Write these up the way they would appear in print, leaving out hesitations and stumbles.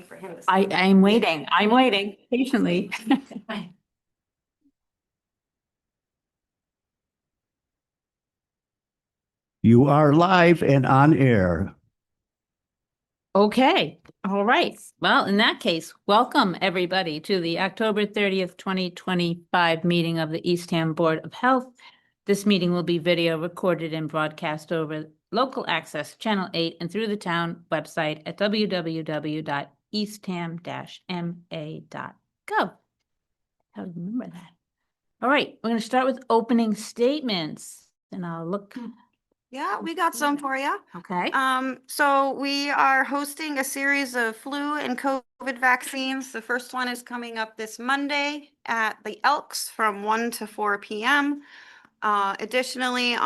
for him to. I'm waiting. I'm waiting patiently. You are live and on air. Okay, all right. Well, in that case, welcome everybody to the October 30th, 2025 meeting of the Eastham Board of Health. This meeting will be video recorded and broadcast over local access Channel 8 and through the town website at www.eastham-ma.gov. How to remember that. All right, we're going to start with opening statements, and I'll look. Yeah, we got some for you. Okay. So we are hosting a series of flu and COVID vaccines. The first one is coming up this Monday at the Elks from 1 to 4 p.m. Additionally,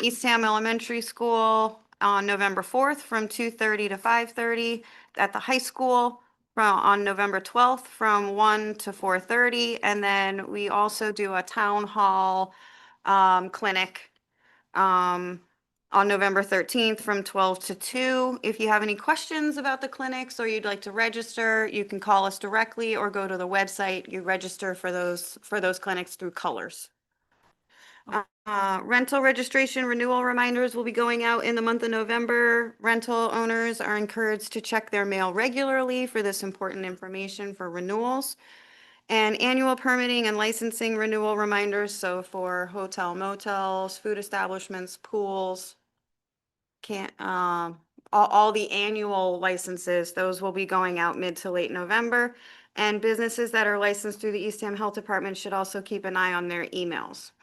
Eastham Elementary School on November 4th from 2:30 to 5:30, at the high school on November 12th from 1 to 4:30, and then we also do a town hall clinic on November 13th from 12 to 2. If you have any questions about the clinics or you'd like to register, you can call us directly or go to the website. You register for those clinics through Colors. Rental registration renewal reminders will be going out in the month of November. Rental owners are encouraged to check their mail regularly for this important information for renewals. And annual permitting and licensing renewal reminders, so for hotel, motels, food establishments, pools, all the annual licenses, those will be going out mid to late November. And businesses that are licensed through the Eastham Health Department should also keep an eye on their emails.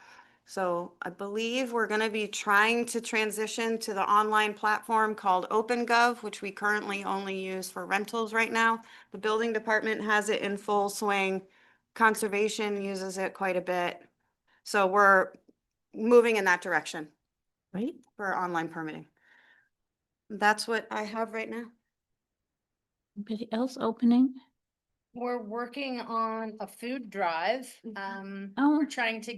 So I believe we're going to be trying to transition to the online platform called OpenGov, which we currently only use for rentals right now. The building department has it in full swing. Conservation uses it quite a bit. So we're moving in that direction Right. for online permitting. That's what I have right now. Anybody else opening? We're working on a food drive. Oh. We're trying to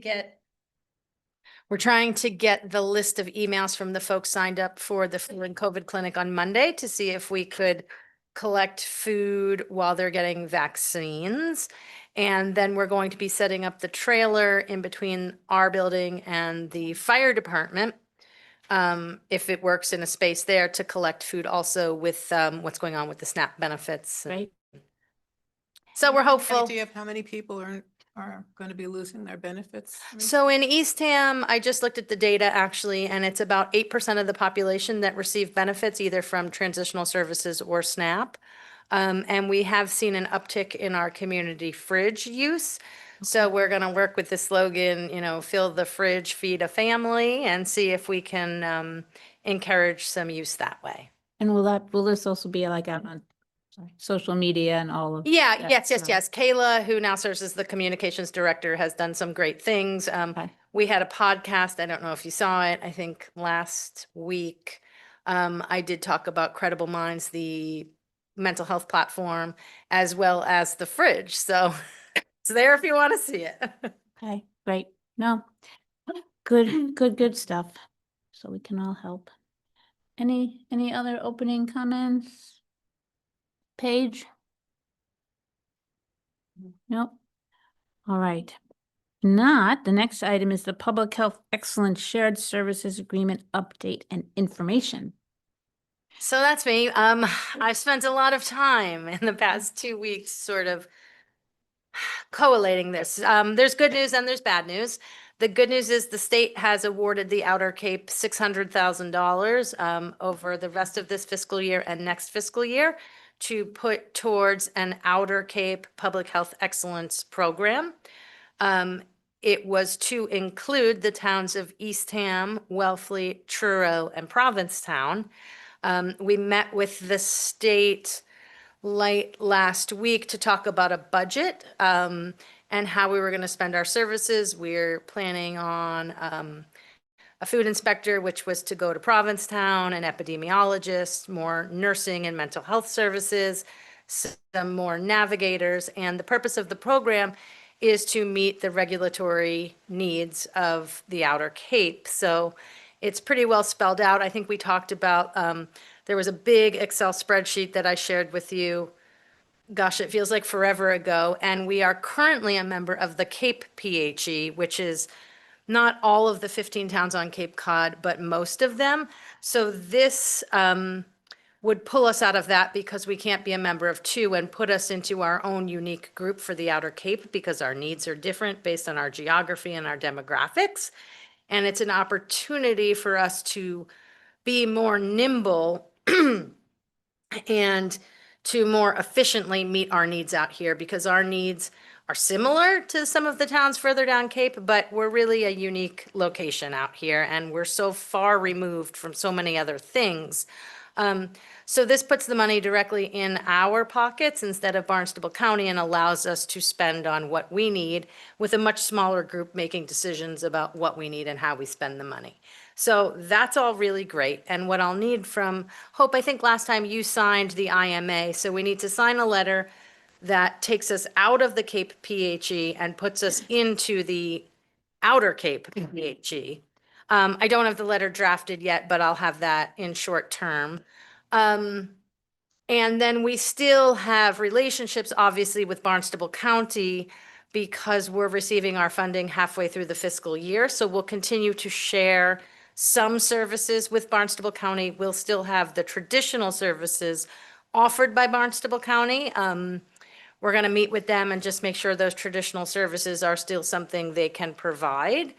get the list of emails from the folks signed up for the flu and COVID clinic on Monday to see if we could collect food while they're getting vaccines. And then we're going to be setting up the trailer in between our building and the fire department, if it works in a space there, to collect food also with what's going on with the SNAP benefits. Right. So we're hopeful. Idea of how many people are going to be losing their benefits? So in Eastham, I just looked at the data actually, and it's about 8% of the population that receive benefits either from transitional services or SNAP. And we have seen an uptick in our community fridge use. So we're going to work with the slogan, fill the fridge, feed a family, and see if we can encourage some use that way. And will this also be like out on social media and all of? Yeah, that yes. stuff? Kayla, who now serves as the communications director, has done some great things. Okay. We had a podcast, I don't know if you saw it, I think last week. I did talk about Credible Minds, the mental health platform, as well as the fridge. So it's there if you want to see it. Okay, great. No, good stuff. So we can all help. Any other opening comments? Paige? Nope. All right. Not, the next item is the Public Health Excellence Shared Services Agreement Update and Information. So that's me. I've spent a lot of time in the past 2 weeks sort of collating this. There's good news and there's bad news. The good news is the state has awarded the Outer Cape $600,000 over the rest of this fiscal year and next fiscal year to put towards an Outer Cape Public Health Excellence program. It was to include the towns of Eastham, Wellfleet, Truro, and Provincetown. We met with the state late last week to talk about a budget and how we were going to spend our services. We're planning on a food inspector, which was to go to Provincetown, an epidemiologist, more nursing and mental health services, some more navigators. And the purpose of the program is to meet the regulatory needs of the Outer Cape. So it's pretty well spelled out. I think we talked about, there was a big Excel spreadsheet that I shared with you gosh, it feels like forever ago. And we are currently a member of the Cape PHE, which is not all of the 15 towns on Cape Cod, but most of them. So this would pull us out of that because we can't be a member of two and put us into our own unique group for the Outer Cape because our needs are different based on our geography and our demographics. And it's an opportunity for us to be more nimble and to more efficiently meet our needs out here because our needs are similar to some of the towns further down Cape, but we're really a unique location out here and we're so far removed from so many other things. So this puts the money directly in our pockets instead of Barnstable County and allows us to spend on what we need with a much smaller group making decisions about what we need and how we spend the money. So that's all really great. And what I'll need from Hope, I think last time you signed the IMA, so we need to sign a letter that takes us out of the Cape PHE and puts us into the Outer Cape PHE. I don't have the letter drafted yet, but I'll have that in short term. And then we still have relationships, obviously, with Barnstable County because we're receiving our funding halfway through the fiscal year. So we'll continue to share some services with Barnstable County. We'll still have the traditional services offered by Barnstable County. We're going to meet with them and just make sure those traditional services are still something they can provide.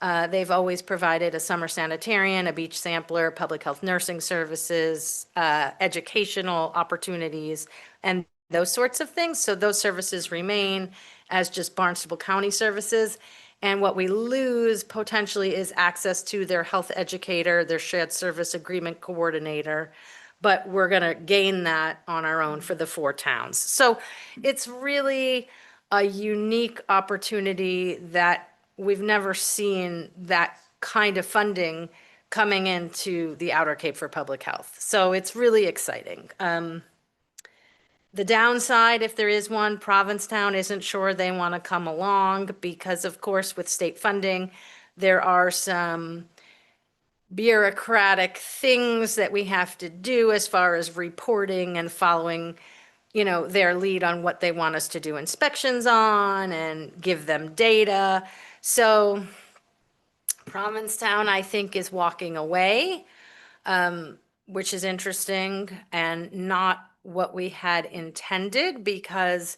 They've always provided a summer sanitarian, a beach sampler, public health nursing services, educational opportunities, and those sorts of things. So those services remain as just Barnstable County services. And what we lose potentially is access to their health educator, their shared service agreement coordinator. But we're going to gain that on our own for the 4 towns. So it's really a unique opportunity that we've never seen that kind of funding coming into the Outer Cape for public health. So it's really exciting. The downside, if there is one, Provincetown isn't sure they want to come along because, of course, with state funding, there are some bureaucratic things that we have to do as far as reporting and following, their lead on what they want us to do inspections on and give them data. So Provincetown, I think, is walking away, which is interesting and not what we had intended because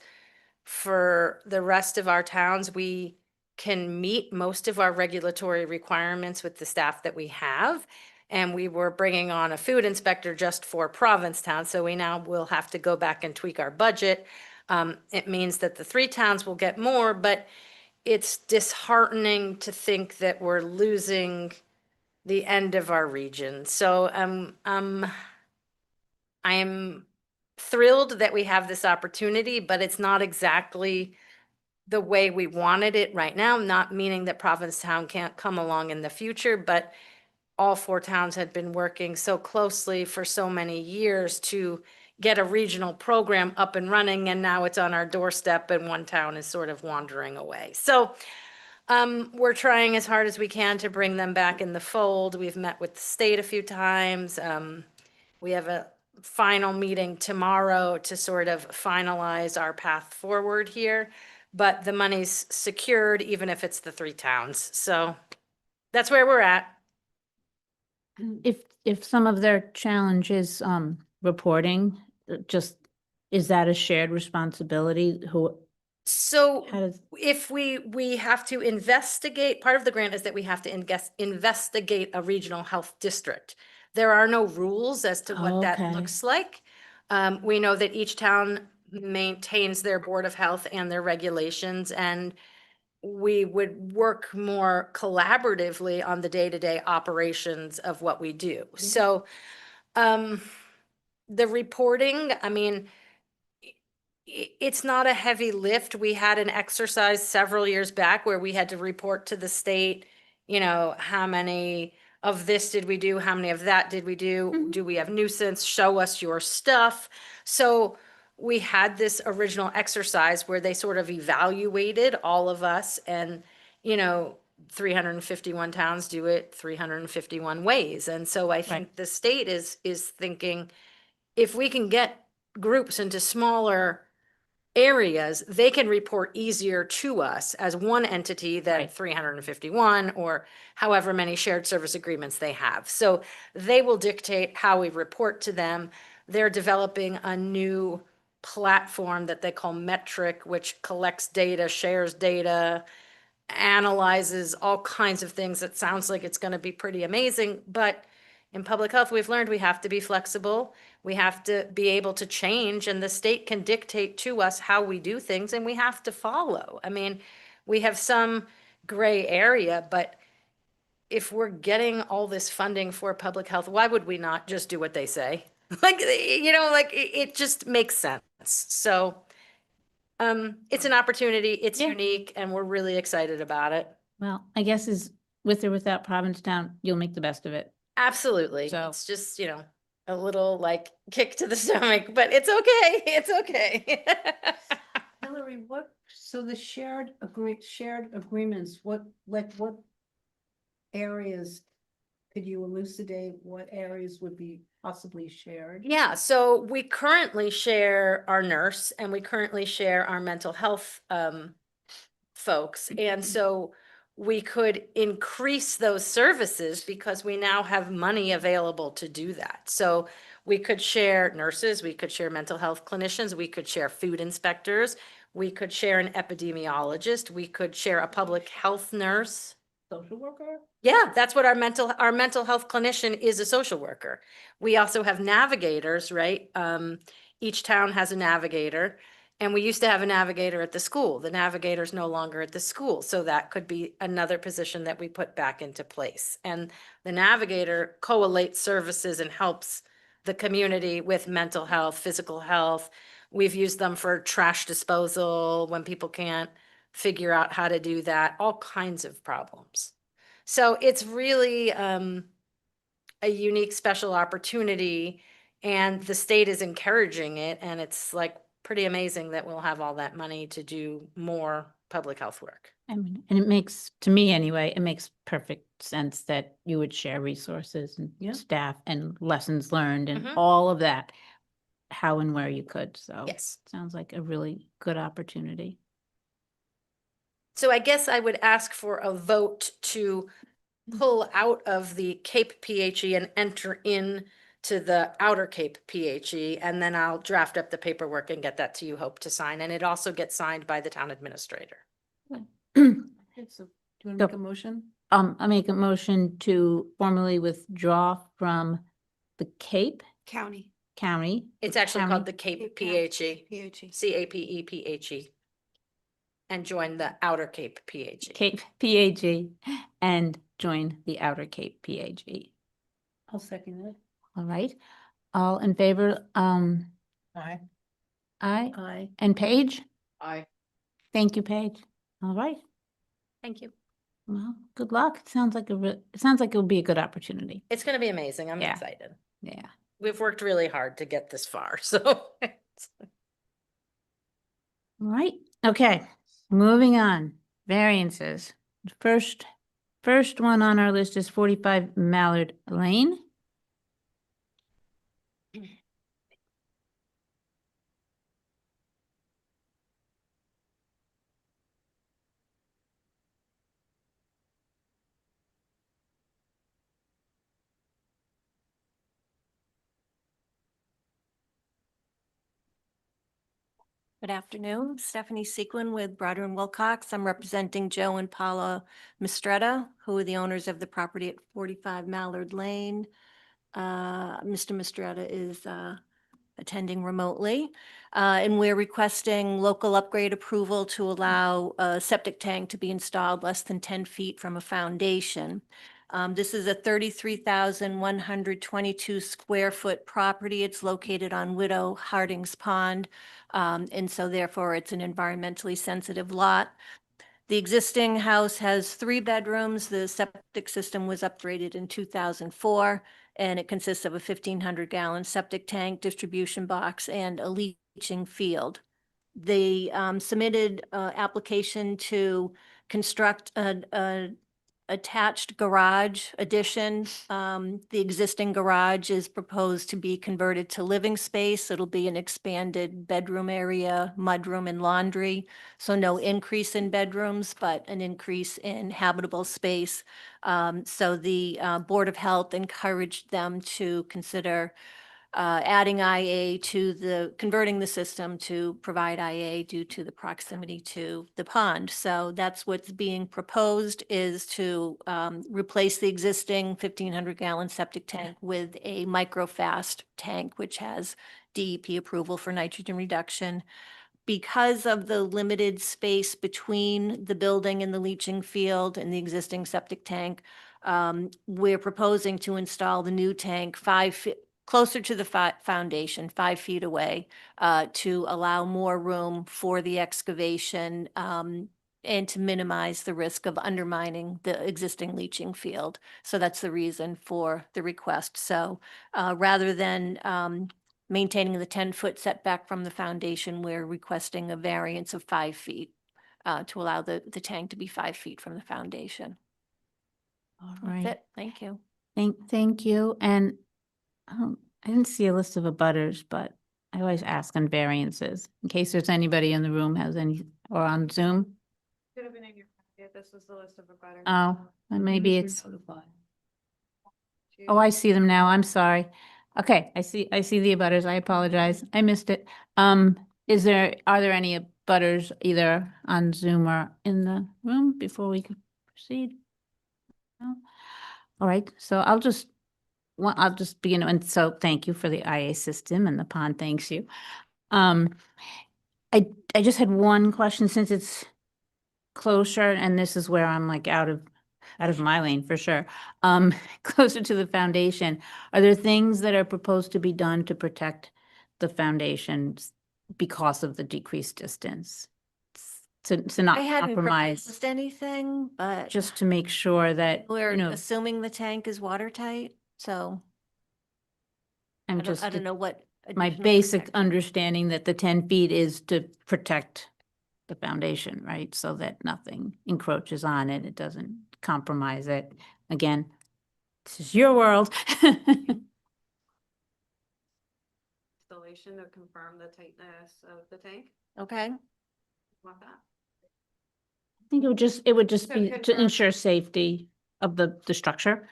for the rest of our towns, we can meet most of our regulatory requirements with the staff that we have. And we were bringing on a food inspector just for Provincetown. So we now will have to go back and tweak our budget. It means that the 3 towns will get more, but it's disheartening to think that we're losing the end of our region. So I'm thrilled that we have this opportunity, but it's not exactly the way we wanted it right now, not meaning that Provincetown can't come along in the future, but all 4 towns had been working so closely for so many years to get a regional program up and running, and now it's on our doorstep and one town is sort of wandering away. So we're trying as hard as we can to bring them back in the fold. We've met with the state a few times. We have a final meeting tomorrow to sort of finalize our path forward here, but the money's secured even if it's the 3 towns. So that's where we're at. If some of their challenge is reporting, just, is that a shared responsibility? So How does, if we have to investigate, part of the grant is that we have to investigate a regional health district. There are no rules as to what that Okay. looks like. We know that each town maintains their Board of Health and their regulations, and we would work more collaboratively on the day-to-day operations of what we do. So the reporting, I mean, it's not a heavy lift. We had an exercise several years back where we had to report to the state, how many of this did we do? How many of that did we do? Mhm. Do we have nuisance? Show us your stuff. So we had this original exercise where they sort of evaluated all of us and, 351 towns do it 351 ways. And so I think the state is thinking if we can get groups into smaller areas, they can report easier to us as one entity than Right. 351 or however many shared service agreements they have. So they will dictate how we report to them. They're developing a new platform that they call Metric, which collects data, shares data, analyzes all kinds of things. It sounds like it's going to be pretty amazing, but in public health, we've learned we have to be flexible. We have to be able to change, and the state can dictate to us how we do things, and we have to follow. I mean, we have some gray area, but if we're getting all this funding for public health, why would we not just do what they say? Like, like it just makes sense. So, it's an opportunity, it's Yeah. unique, and we're really excited about it. Well, I guess is with or without Provincetown, you'll make the best of it. Absolutely. So- It's just, a little like kick to the stomach, but it's okay. It's okay. Hillary, so the shared agreements, what areas, could you elucidate what areas would be possibly shared? Yeah, so we currently share our nurse and we currently share our mental health folks. And so we could increase those services because we now have money available to do that. So we could share nurses, we could share mental health clinicians, we could share food inspectors, we could share an epidemiologist, we could share a public health nurse. Social worker? Yeah, that's what our mental health clinician is, a social worker. We also have navigators, right? Each town has a navigator, and we used to have a navigator at the school. The navigator's no longer at the school, so that could be another position that we put back into place. And the navigator collates services and helps the community with mental health, physical health. We've used them for trash disposal when people can't figure out how to do that, all kinds of problems. So it's really a unique, special opportunity, and the state is encouraging it. And it's like pretty amazing that we'll have all that money to do more public health work. I mean, and it makes, to me anyway, it makes perfect sense that you would share resources and Yeah. staff and lessons learned and Mhm. all of that, how and where you could. So Yes. sounds like a really good opportunity. So I guess I would ask for a vote to pull out of the Cape PHE and enter in to the Outer Cape PHE, and then I'll draft up the paperwork and get that to you, Hope, to sign. And it also gets signed by the town administrator. Okay, so do you want to Yep. make a motion? I make a motion to formally withdraw from the Cape County. County. It's actually County- called the Cape PHE, PHE. CAPE-PHE, and join the Outer Cape PHE. Cape PAG and join the Outer Cape PAG. I'll second it. All right. All in favor? Aye. Aye. Aye. And Paige? Aye. Thank you, Paige. All right. Thank you. Well, good luck. It sounds like it sounds like it'll be a good opportunity. It's going to be amazing. I'm Yeah. excited. Yeah. We've worked really hard to get this far, so. All right. Okay. Moving on. Variances. First one on our list is 45 Mallard Lane. Good afternoon, Stephanie Sequin with Broder and Wilcox. I'm representing Joe and Paula MISTRETTA, who are the owners of the property at 45 Mallard Lane. Mr. MISTRETTA is attending remotely, and we're requesting local upgrade approval to allow a septic tank to be installed less than 10 feet from a foundation. This is a 33,122 square foot property. It's located on Widow Harding's Pond. And so therefore it's an environmentally sensitive lot. The existing house has 3 bedrooms. The septic system was upgraded in 2004, and it consists of a 1,500-gallon septic tank, distribution box, and a leaching field. They submitted application to construct a attached garage addition. The existing garage is proposed to be converted to living space. It'll be an expanded bedroom area, mudroom and laundry. So no increase in bedrooms, but an increase in habitable space. So the Board of Health encouraged them to consider adding IA to converting the system to provide IA due to the proximity to the pond. So that's what's being proposed, is to replace the existing 1,500-gallon septic tank with a microfast tank, which has DEP approval for nitrogen reduction. Because of the limited space between the building and the leaching field and the existing septic tank, we're proposing to install the new tank 5 feet closer to the foundation, 5 feet away, to allow more room for the excavation and to minimize the risk of undermining the existing leaching field. So that's the reason for the request. So rather than maintaining the 10-foot setback from the foundation, we're requesting a variance of 5 feet to allow the tank to be 5 feet from the foundation. All That's right. it. Thank you. Thank you. And I didn't see a list of abutters, but I always ask on variances in case there's anybody in the room has any, or on Zoom. Should have been in your packet. This was the list of abutters. Oh, maybe it's, Notified. oh, I see them now. I'm sorry. Okay, I see the abutters. I apologize. I missed it. Are there any abutters either on Zoom or in the room before we could proceed? No? All right, so I'll just begin. And so thank you for the IA system, and the pond thanks you. I just had one question, since it's closer, and this is where I'm like out of my lane for sure. Closer to the foundation, are there things that are proposed to be done to protect the foundations because of the decreased distance? To not I hadn't compromise, proposed anything, but just to make sure that, we're you know, assuming the tank is watertight, so I'm I just, don't know what. my additional basic protection- understanding that the 10 feet is to protect the foundation, right? So that nothing encroaches on it. It doesn't compromise it. Again, this is your world. Installation to confirm the tightness of the tank. Okay, Want that? I think it would just So be to confirm- ensure safety of the structure.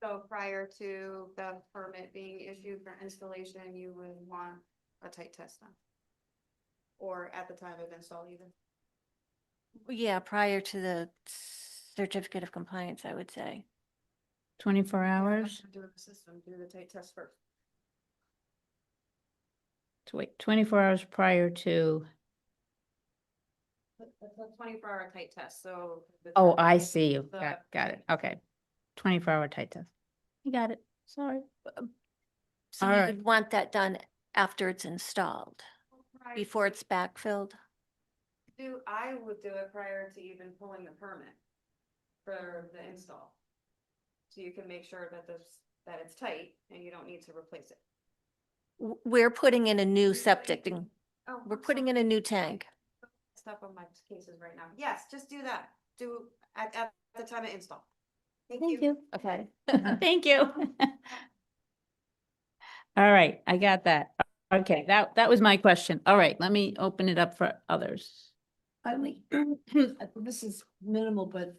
So prior to the permit being issued for installation, you would want a tight test done? Or at the time of install even? yeah, prior to the certificate of compliance, I would say. 24 hours. Do the system, do the tight test first. To wait 24 hours prior to. That's a 24-hour tight test, so. the Oh, I permit, see you. the- Got it. Okay. 24-hour tight test. You got it. Sorry. So All you right. would want that done after it's installed, Prior before to- it's backfilled? I would do it prior to even pulling the permit for the install. So you can make sure that it's tight and you don't need to replace it. We're putting in a new septic, Oh, we're putting in a new tank. Stuff on my cases right now. Yes, just do that. Do at the time of install. Thank you. Okay. Thank you. All right, I got that. Okay, that was my question. All right, let me open it up for others. This is minimal, but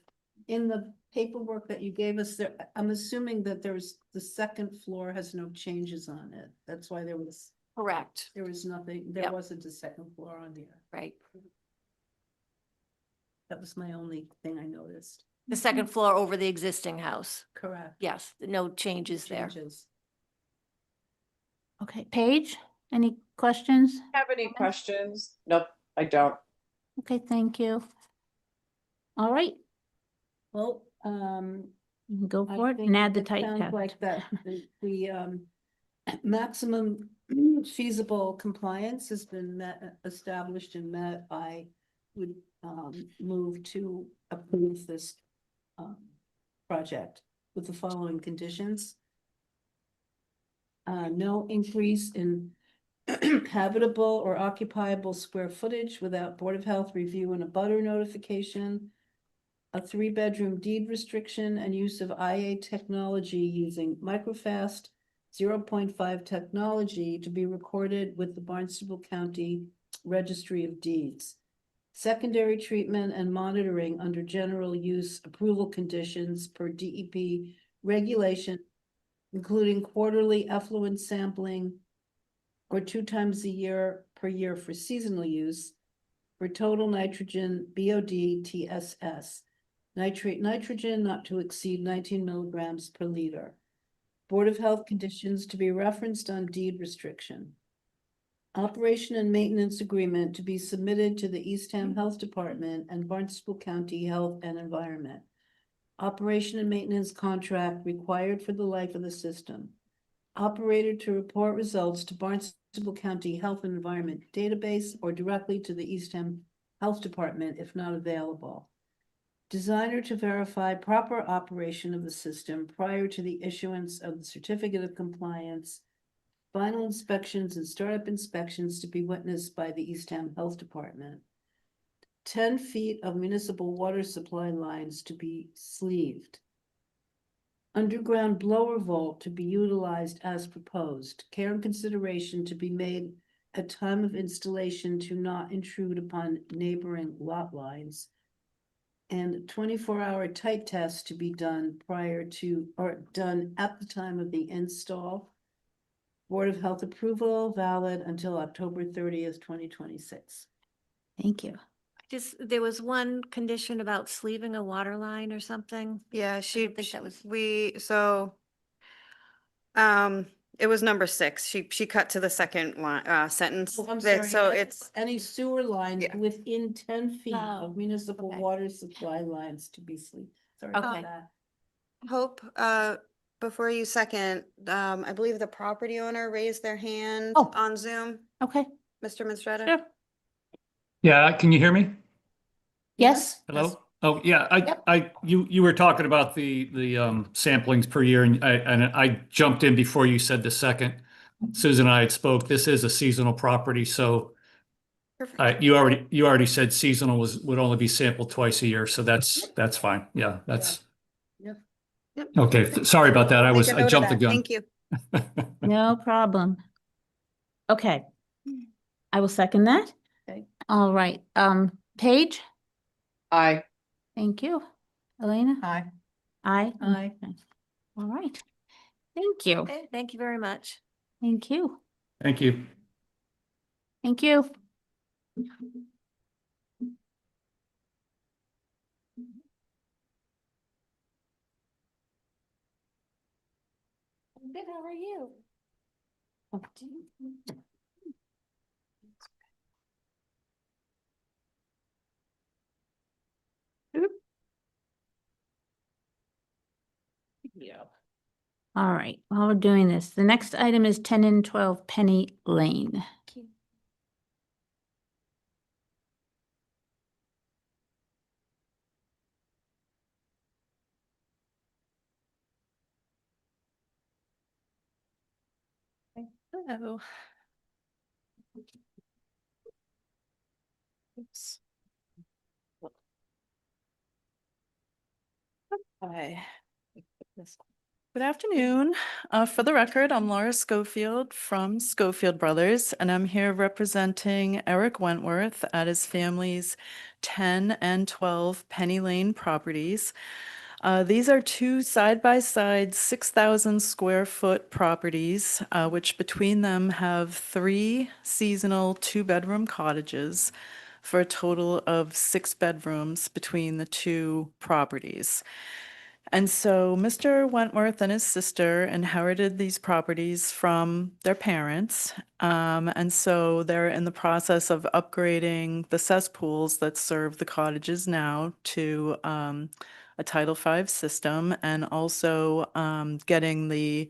in the paperwork that you gave us there, I'm assuming that the second floor has no changes on it. That's why there was Correct, nothing, Yep. there wasn't a second floor on here. right. That was my only thing I noticed. The second floor over the existing house. Correct. Yes, no changes there. Changes. Okay, Paige, any questions? Have any questions? Nope, I don't. Okay, thank you. All right, Well, you can go I for it think and add the it tight sounds test. like that the maximum feasible compliance has been established and met. I would move to approve this project with the following conditions. No increase in habitable or occupiable square footage without Board of Health review and a butter notification. a 3-bedroom deed restriction and use of IA technology using microfast 0.5 technology to be recorded with the Barnstable County Registry of Deeds. Secondary treatment and monitoring under general use approval conditions per DEP regulation, including quarterly effluent sampling or 2 times a year per year for seasonal use, for total nitrogen BOD TSS, nitrate nitrogen not to exceed 19 milligrams per liter. Board of Health conditions to be referenced on deed restriction. Operation and maintenance agreement to be submitted to the Eastham Health Department and Barnstable County Health and Environment. Operation and maintenance contract required for the life of the system. Operator to report results to Barnstable County Health and Environment Database or directly to the Eastham Health Department if not available. Designer to verify proper operation of the system prior to the issuance of the certificate of compliance. Final inspections and startup inspections to be witnessed by the Eastham Health Department. 10 feet of municipal water supply lines to be sleeved. Underground blower vault to be utilized as proposed. Care and consideration to be made at time of installation to not intrude upon neighboring lot lines. And 24-hour tight test to be done prior to, or done at the time of the install. Board of Health approval valid until October 30th, 2026. Thank you. There was one condition about sleeving a water line or something. Yeah, she, think that was- it was number 6. She cut to the second line, sentence. Oh, I'm That- sorry. So it's, Any sewer line Yeah. within 10 feet Oh, of municipal okay. water supply lines to be sleeved. Sorry about Okay. that. Hope, before you second, I believe the property owner raised their hand Oh. on Zoom. Okay, Mr. Mistretta? sure. Yeah, can you hear me? Yes? Hello? Oh, yeah, Yep. you were talking about the samplings per year and I jumped in before you said the second. Susan and I had spoke. This is a seasonal property, so Perfect. you already said seasonal would only be sampled twice a year, so that's fine. Yeah, that's Yep. Yep. okay. Sorry about that. Make a I note of jumped the that. gun. Thank you. No problem. Okay. I will second that. Okay. All right, Paige, Aye. thank you. Elena? Aye. Aye. Aye. Okay. All right. Thank you. Okay, thank you very much. Thank you. Thank you. Thank you. Good, how are you? Yeah. All right, while we're doing this, the next item is 10 and 12 Penny Lane. Hello. Oops. Hi. Good afternoon. For the record, I'm Laura Schofield from Schofield Brothers, and I'm here representing Eric Wentworth at his family's 10 and 12 Penny Lane properties. These are 2 side-by-side 6,000 square foot properties, which between them have 3 seasonal 2-bedroom cottages for a total of 6 bedrooms between the 2 properties. And so Mr. Wentworth and his sister inherited these properties from their parents. And so they're in the process of upgrading the cesspools that serve the cottages now to a Title V system, and also getting the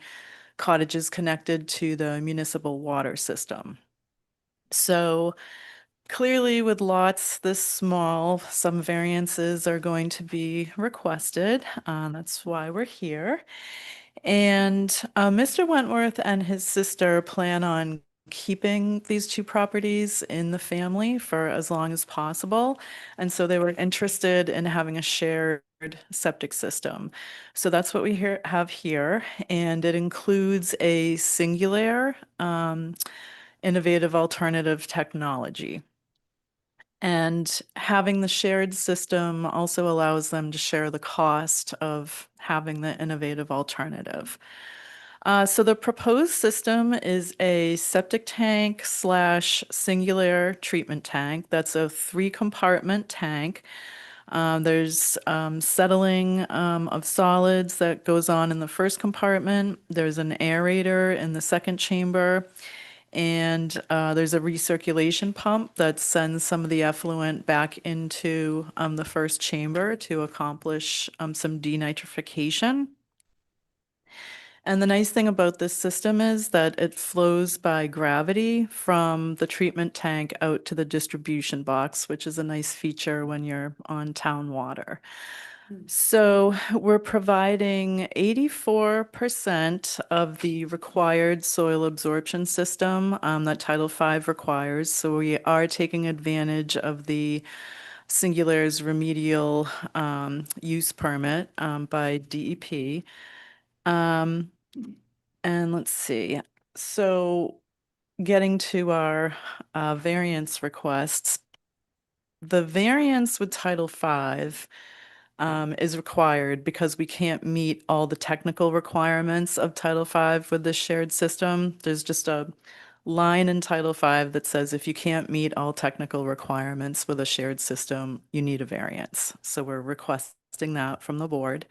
cottages connected to the municipal water system. So clearly, with lots this small, some variances are going to be requested. That's why we're here. And Mr. Wentworth and his sister plan on keeping these two properties in the family for as long as possible. And so they were interested in having a shared septic system. So that's what we have here. And it includes a singular innovative alternative technology. And having the shared system also allows them to share the cost of having the innovative alternative. So the proposed system is a septic tank / singular treatment tank. That's a 3-compartment tank. There's settling of solids that goes on in the first compartment. There's an aerator in the second chamber. And there's a recirculation pump that sends some of the effluent back into the first chamber to accomplish some denitrification. And the nice thing about this system is that it flows by gravity from the treatment tank out to the distribution box, which is a nice feature when you're on town water. So we're providing 84% of the required soil absorption system that Title V requires. So we are taking advantage of the Singular's remedial use permit by DEP. And let's see. So getting to our variance requests, the variance with Title V is required because we can't meet all the technical requirements of Title V with this shared system. There's just a line in Title V that says if you can't meet all technical requirements with a shared system, you need a variance. So we're requesting that from the board.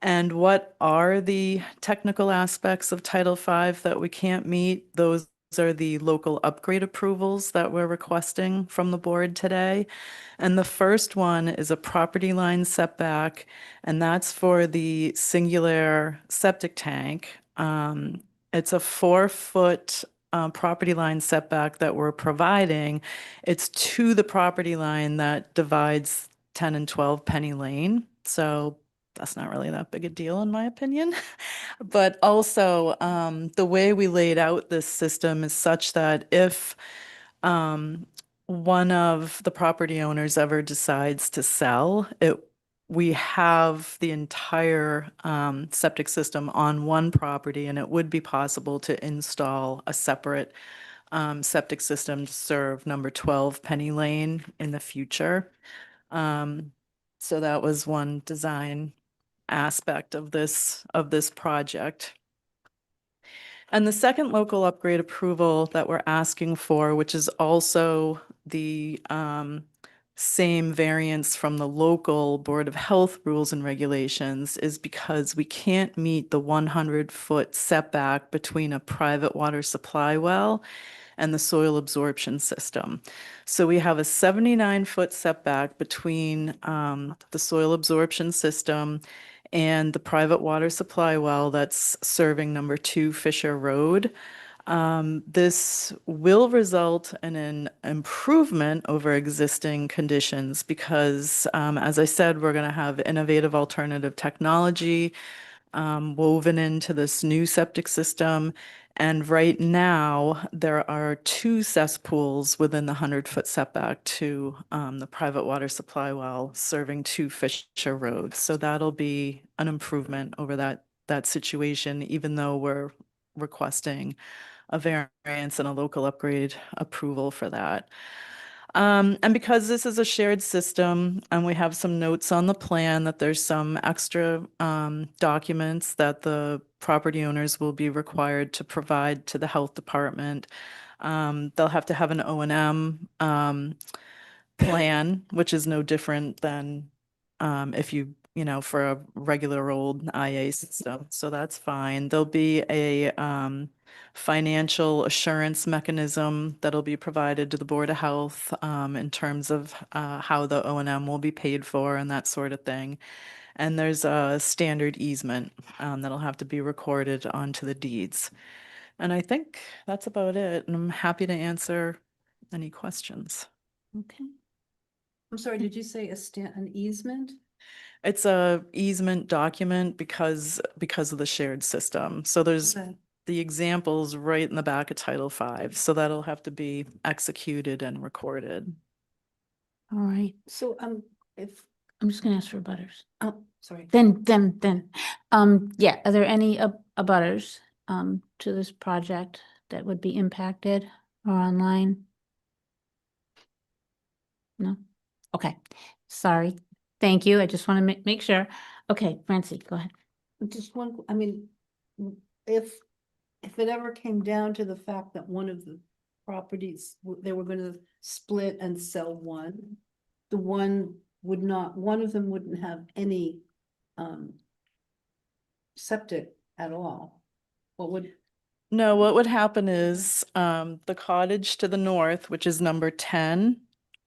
And what are the technical aspects of Title V that we can't meet? Those are the local upgrade approvals that we're requesting from the board today. And the first one is a property line setback, and that's for the singular septic tank. It's a 4-foot property line setback that we're providing. It's to the property line that divides 10 and 12 Penny Lane. So that's not really that big a deal in my opinion. But also the way we laid out this system is such that if one of the property owners ever decides to sell it, we have the entire septic system on one property, and it would be possible to install a separate septic system to serve number 12 Penny Lane in the future. So that was one design aspect of this project. And the second local upgrade approval that we're asking for, which is also the same variance from the local Board of Health rules and regulations, is because we can't meet the 100-foot setback between a private water supply well and the soil absorption system. So we have a 79-foot setback between the soil absorption system and the private water supply well that's serving number 2 Fisher Road. This will result in an improvement over existing conditions because, as I said, we're going to have innovative alternative technology woven into this new septic system. And right now, there are 2 cesspools within the 100-foot setback to the private water supply well serving 2 Fisher Road. So that'll be an improvement over that situation, even though we're requesting a variance and a local upgrade approval for that. And because this is a shared system and we have some notes on the plan that there's some extra documents that the property owners will be required to provide to the health department. They'll have to have an O&M plan, which is no different than if for a regular old IA system. So that's fine. There'll be a financial assurance mechanism that'll be provided to the Board of Health in terms of how the O&M will be paid for and that sort of thing. And there's a standard easement that'll have to be recorded onto the deeds. And I think that's about it. And I'm happy to answer any questions. Okay. I'm sorry, did you say an easement? It's a easement document because of the shared system. So there's Okay. the examples right in the back of Title V, so that'll have to be executed and recorded. All right, So, if, I'm just gonna ask for butters. oh, sorry. Then, yeah, are there any abutters to this project that would be impacted or online? No? Okay, sorry. Thank you. I just want to make sure. Okay, Francie, go ahead. Just one, I mean, if it ever came down to the fact that one of the properties, they were gonna split and sell one, the one would not, one of them wouldn't have any septic at all. What would, No, what would happen is, the cottage to the north, which is number 10,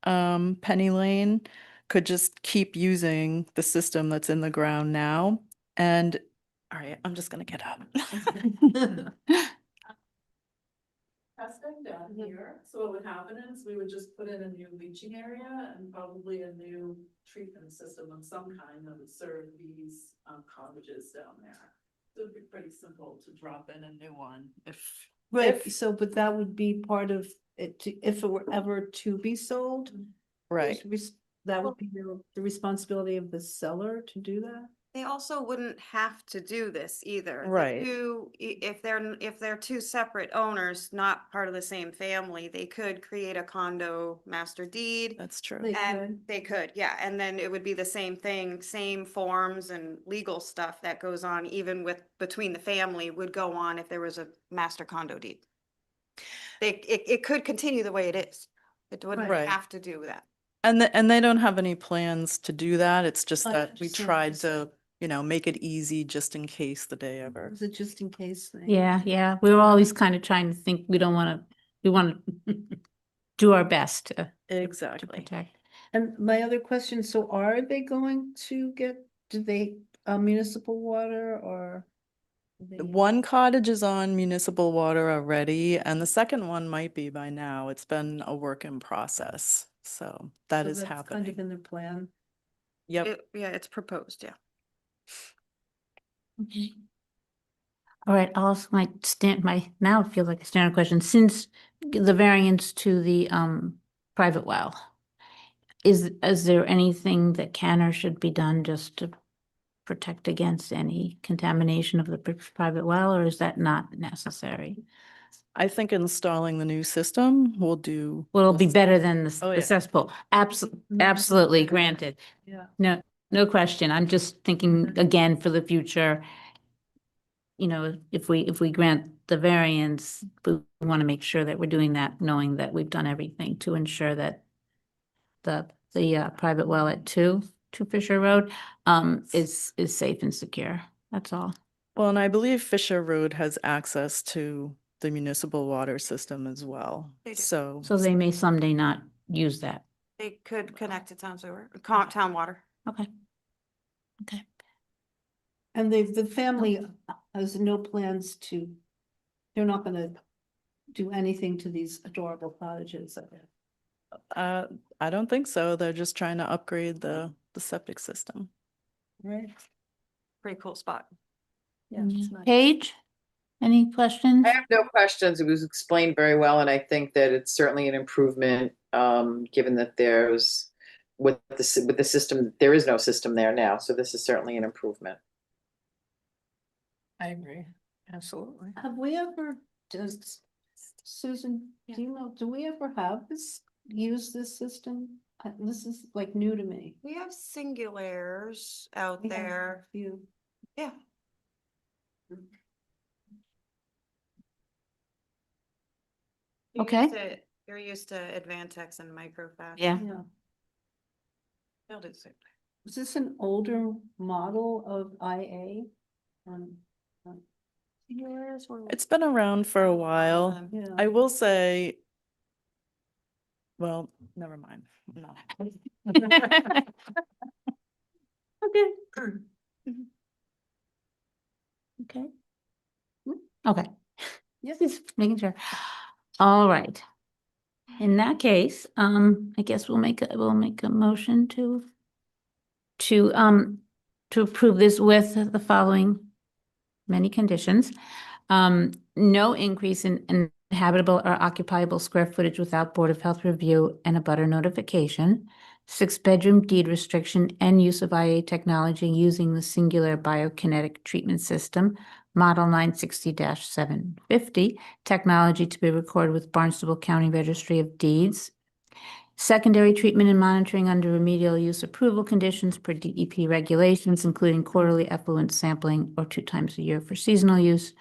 Penny Lane, could just keep using the system that's in the ground now. And, all right, I'm just gonna get up. Testing down here, so what would happen is we would just put in a new leaching area and probably a new treatment system of some kind that would serve these, cottages down there. So it'd be pretty simple to drop in a new one if. right, if- so, but that would be part of it, if it were ever to be sold? Right. That would be the responsibility of the seller to do that? They also wouldn't have to do this either. The Right. If they're two separate owners, not part of the same family, they could create a condo master deed. That's true. They And could. they could, yeah, and then it would be the same thing, same forms and legal stuff that goes on even between the family would go on if there was a master condo deed. It could continue the way it is. It wouldn't Right. have to do that. And they don't have any plans to do that. It's just I that we understand. tried to, make it easy just in case the day ever. Was it just in case thing? Yeah, we were always kind of trying to think, we want to do our best to Exactly. protect. And my other question, so are they going to get, do they, municipal water or? they- One cottage is on municipal water already, and the second one might be by now. It's been a work in process, so that so is that's Kind of happening. in their plan. Yep. Yeah, it's proposed, yeah. Okay. All right, I'll ask now it feels like a standard question, since the variance to the private well, is there anything that can or should be done just to protect against any contamination of the private well, or is that not necessary? I think installing the new system will do. Well, it'll be better than the Oh, the yeah. cesspool. Absolutely, granted. Yeah. No question. I'm just thinking again for the future. If we grant the variance, we want to make sure that we're doing that, knowing that we've done everything to ensure that the private well at 2 Fisher Road is safe and secure. That's all. Well, and I believe Fisher Road has access to the municipal water system as well. They do. So, So they may someday not use that. They could connect to town sewer, town water. Okay. Okay. And the family has no plans to, they're not gonna do anything to these adorable cottages. I don't think so. They're just trying to upgrade the septic system. Right? Pretty cool spot. Yeah. it's nice. Paige, any questions? I have no questions. It was explained very well, and I think that it's certainly an improvement, given that there's with the system, there is no system there now, so this is certainly an improvement. I agree. Absolutely. Have we ever, Susan, do you know, do we ever use this system? This is like new to me. We have singulars out We have there. a few. Yeah. You're used to Advantex and Microfast. Yeah. Yeah. They'll do the same thing. Is this an older model of IA? Singulars were- It's been around for a while. Yeah. I will say, well, never mind. No. Okay. Okay. Okay. Yes. Just making sure. All right. In that case, I guess we'll make a motion to approve this with the following many conditions. No increase in inhabitable or occupiable square footage without Board of Health review and abutter notification. 6-bedroom deed restriction and use of IA technology using the singular biokinetic treatment system, Model 960-750, technology to be recorded with Barnstable County Registry of Deeds. Secondary treatment and monitoring under remedial use approval conditions per DEP regulations, including quarterly effluent sampling or 2 times a year for seasonal use.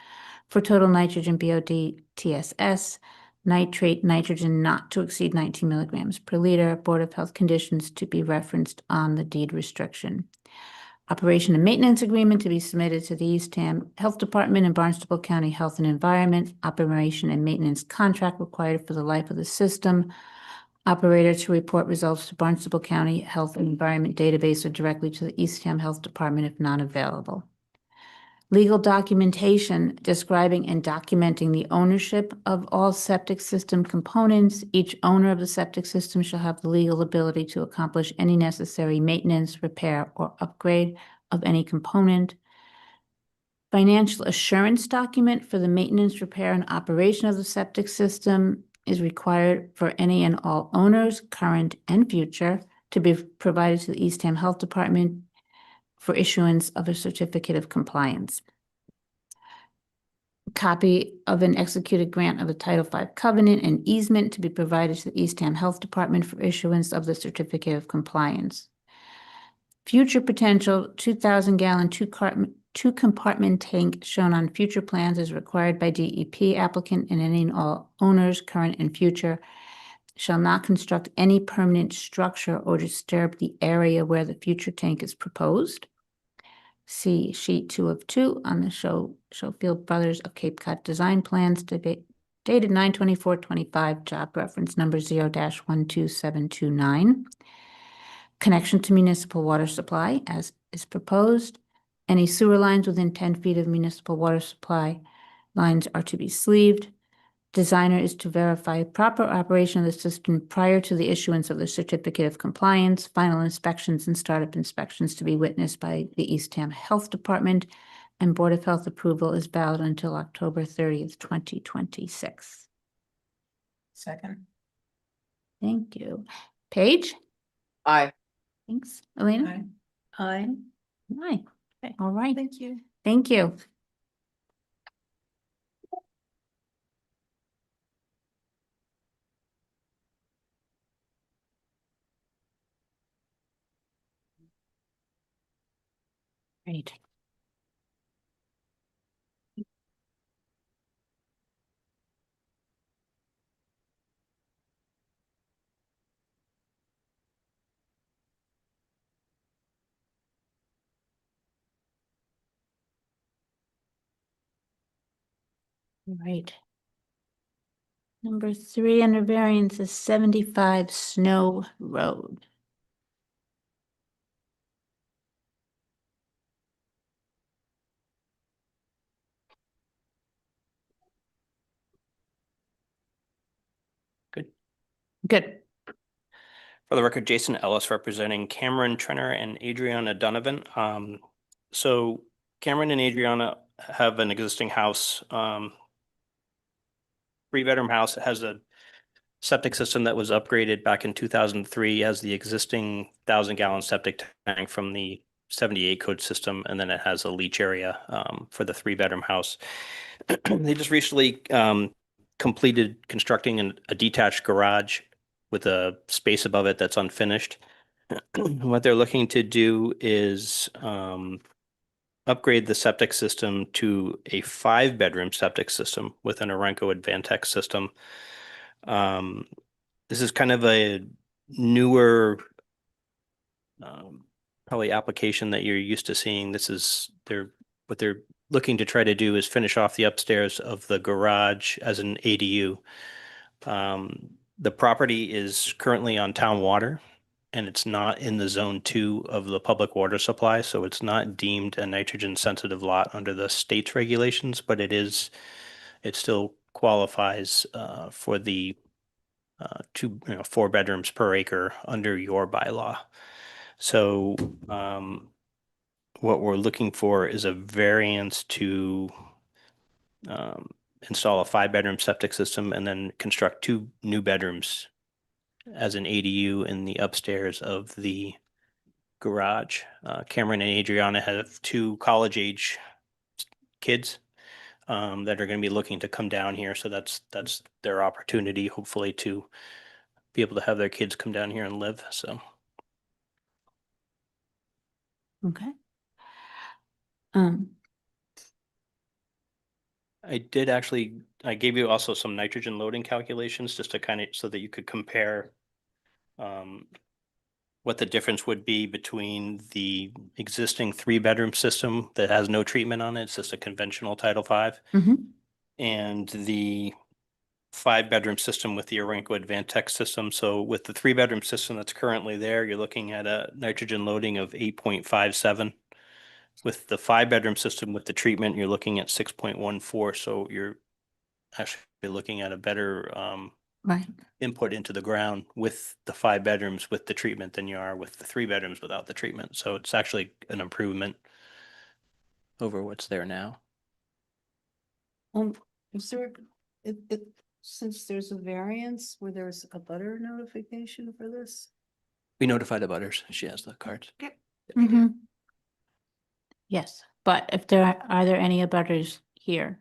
For total nitrogen BOD TSS, nitrate nitrogen not to exceed 19 milligrams per liter, Board of Health conditions to be referenced on the deed restriction. Operation and maintenance agreement to be submitted to the Eastham Health Department and Barnstable County Health and Environment. Operation and maintenance contract required for the life of the system. Operator to report results to Barnstable County Health and Environment Database or directly to the Eastham Health Department if not available. Legal documentation describing and documenting the ownership of all septic system components. Each owner of the septic system shall have the legal ability to accomplish any necessary maintenance, repair, or upgrade of any component. Financial assurance document for the maintenance, repair, and operation of the septic system is required for any and all owners, current and future, to be provided to the Eastham Health Department for issuance of a certificate of compliance. Copy of an executed grant of a Title V covenant and easement to be provided to the Eastham Health Department for issuance of the certificate of compliance. Future potential 2,000-gallon two-compartment tank shown on future plans is required by DEP applicant, and any and all owners, current and future, shall not construct any permanent structure or disturb the area where the future tank is proposed. See sheet 2 of 2 on the Schofield Brothers of Cape Cod design plans dated 9/24/25, job reference number 0-12729. Connection to municipal water supply as is proposed. Any sewer lines within 10 feet of municipal water supply lines are to be sleeved. Designer is to verify proper operation of the system prior to the issuance of the certificate of compliance. Final inspections and startup inspections to be witnessed by the Eastham Health Department, and Board of Health approval is valid until October 30th, 2026. Second. Thank you. Paige? Aye. Thanks. Elena? Aye. Aye. All right. Thank you. Thank you. Great. Right. Number 3 under variance is 75 Snow Road. Good. Good. For the record, Jason Ellis representing Cameron, TRENOR, and Adriana Donovan. So Cameron and Adriana have an existing house, 3-bedroom house. It has a septic system that was upgraded back in 2003, has the existing 1,000-gallon septic tank from the 78 code system, and then it has a leach area for the 3-bedroom house. They just recently completed constructing a detached garage with a space above it that's unfinished. What they're looking to do is upgrade the septic system to a 5-bedroom septic system with an Orenco Advantex system. This is kind of a newer probably application that you're used to seeing. This is what they're looking to try to do is finish off the upstairs of the garage as an ADU. The property is currently on town water, and it's not in the zone 2 of the public water supply, so it's not deemed a nitrogen sensitive lot under the state's regulations, but it still qualifies for the 4 bedrooms per acre under your bylaw. So what we're looking for is a variance to install a 5-bedroom septic system, and then construct 2 new bedrooms as an ADU in the upstairs of the garage. Cameron and Adriana have 2 college-age kids that are going to be looking to come down here. So that's their opportunity, hopefully, to be able to have their kids come down here and live. So Okay. I gave you also some nitrogen loading calculations just to kind of, so that you could compare what the difference would be between the existing 3-bedroom system that has no treatment on it. It's just a conventional Title V, and the 5-bedroom system with the Aramco Advantech system. So with the 3-bedroom system that's currently there, you're looking at a nitrogen loading of 8.57. With the 5-bedroom system with the treatment, you're looking at 6.14. So you're actually looking at a better Right. input into the ground with the 5 bedrooms with the treatment than you are with the 3 bedrooms without the treatment. So it's actually an improvement over what's there now. Is there, since there's a variance where there's a butter notification for this? We notified the butters. She has the cards. Yes, but if are there any abutters here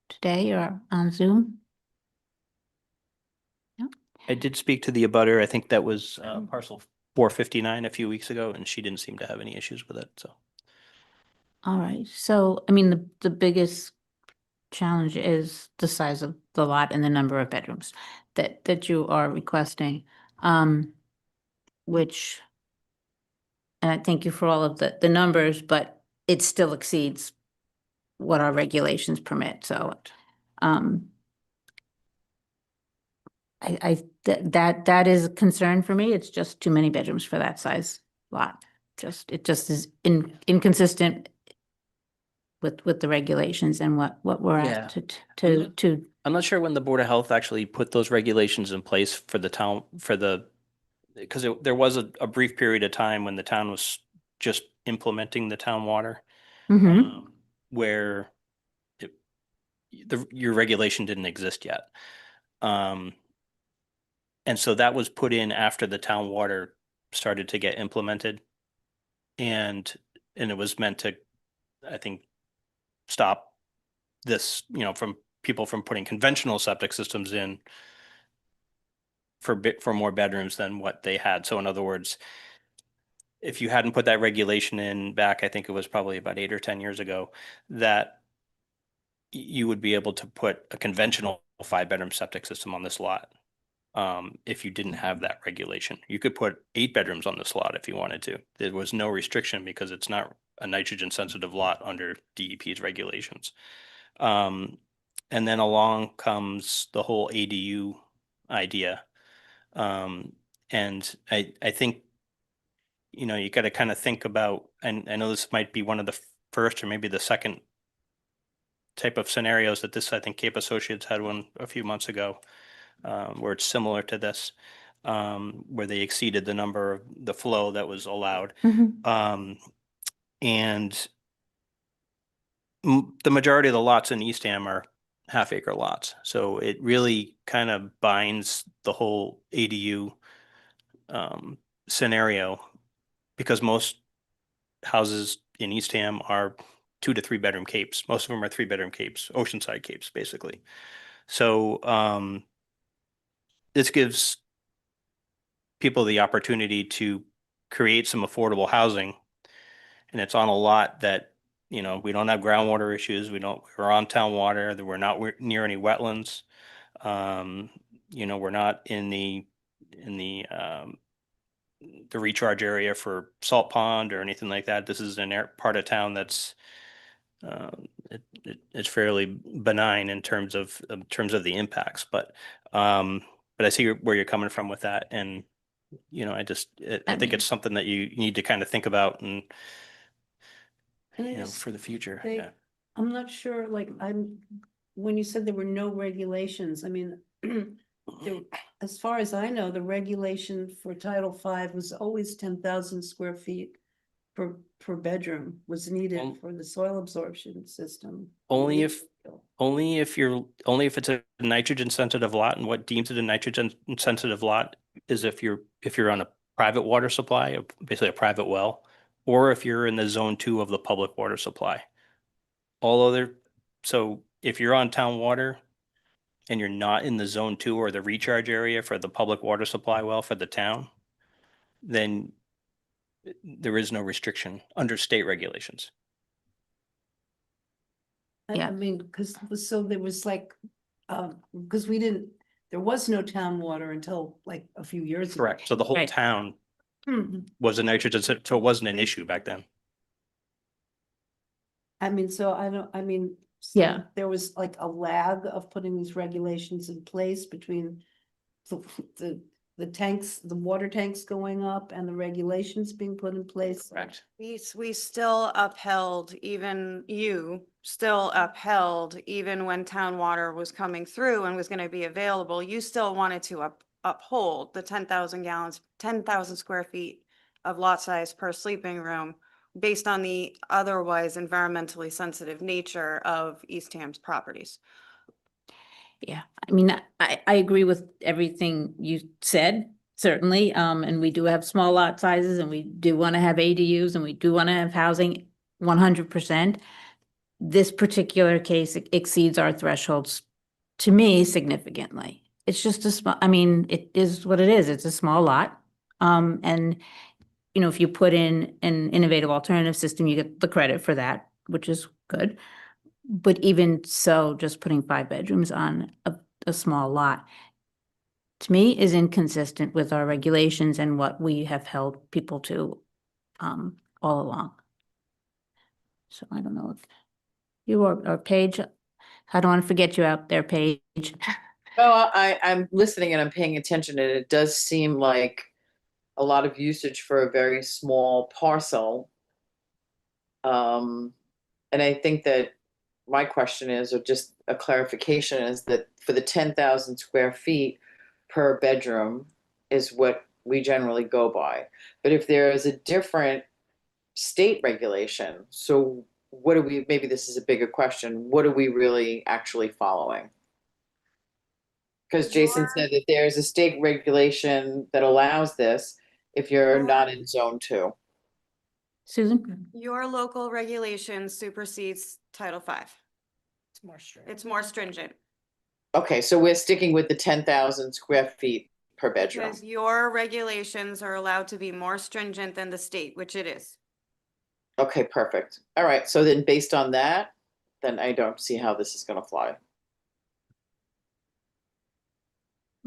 today or on Zoom? I did speak to the abutter. I think that was parcel 459 a few weeks ago, and she didn't seem to have any issues with it. So, All right, so I mean, the biggest challenge is the size of the lot and the number of bedrooms that you are requesting, which, and I thank you for all of the numbers, but it still exceeds what our regulations permit, so that is a concern for me. It's just too many bedrooms for that size lot. It just is inconsistent with the regulations and what we're Yeah. asked to. I'm not sure when the Board of Health actually put those regulations in place for the town, because there was a brief period of time when the town was just implementing the town water, where your regulation didn't exist yet. And so that was put in after the town water started to get implemented. And it was meant to, I think, stop this, from people from putting conventional septic systems in for more bedrooms than what they had. So in other words, if you hadn't put that regulation in back, I think it was probably about 8 or 10 years ago, that you would be able to put a conventional 5-bedroom septic system on this lot. If you didn't have that regulation, you could put 8 bedrooms on this lot if you wanted to. There was no restriction because it's not a nitrogen sensitive lot under DEP's regulations. And then along comes the whole ADU idea. And I think, you got to kind of think about, and I know this might be one of the first or maybe the second type of scenarios that I think Cape Associates had one a few months ago, where it's similar to this, where they exceeded the number of the flow that was allowed. And the majority of the lots in Eastham are half-acre lots. So it really kind of binds the whole ADU scenario, because most houses in Eastham are 2 to 3 bedroom capes. Most of them are 3-bedroom capes, oceanside capes, basically. So this gives people the opportunity to create some affordable housing, and it's on a lot that, we don't have groundwater issues. We're on town water. We're not near any wetlands. We're not in the recharge area for Salt Pond or anything like that. This is an part of town that's it's fairly benign in terms of the impacts, but I see where you're coming from with that, and I think it's something that you need to kind of think about and for the future. Yeah. I'm not sure, when you said there were no regulations, I mean, as far as I know, the regulation for Title V was always 10,000 square feet per bedroom was needed for the soil absorption system. Only if Only if it's a nitrogen sensitive lot, and what deems it a nitrogen sensitive lot is if you're on a private water supply, basically a private well, or if you're in the zone 2 of the public water supply. So if you're on town water and you're not in the zone 2 or the recharge area for the public water supply well for the town, then there is no restriction under state regulations. Yeah. I mean, because, so there was like, because there was no town water until like a few years ago. Correct. So the whole Right. town Mhm. was a nitrogen, so it wasn't an issue back then. I mean, so Yeah. there was like a lag of putting these regulations in place between the tanks, the water tanks going up and the regulations being put in place. Correct. We still upheld, even you still upheld, even when town water was coming through and was gonna be available, you still wanted to uphold the 10,000 gallons, 10,000 square feet of lot size per sleeping room based on the otherwise environmentally sensitive nature of Eastham's properties. Yeah, I mean, I agree with everything you said, certainly. And we do have small lot sizes and we do want to have ADUs and we do want to have housing 100%. This particular case exceeds our thresholds to me significantly. It's just a small, I mean, it is what it is. It's a small lot. And, you know, if you put in an innovative alternative system, you get the credit for that, which is good. But even so, just putting 5 bedrooms on a small lot, to me, is inconsistent with our regulations and what we have held people to all along. So I don't know if you or Paige, I don't want to forget you out there, Paige. Well, I'm listening and I'm paying attention, and it does seem like a lot of usage for a very small parcel. And I think that my question is, or just a clarification, is that for the 10,000 square feet per bedroom is what we generally go by. But if there is a different state regulation, so what are we, maybe this is a bigger question, what are we really actually following? Because Jason said that there's a state regulation that allows this if you're not in zone 2. Susan? Your local regulation supersedes Title V. It's more strict. It's more stringent. Okay, so we're sticking with the 10,000 square feet per bedroom. Because your regulations are allowed to be more stringent than the state, which it is. Okay, perfect. All right, so then based on that, then I don't see how this is gonna fly.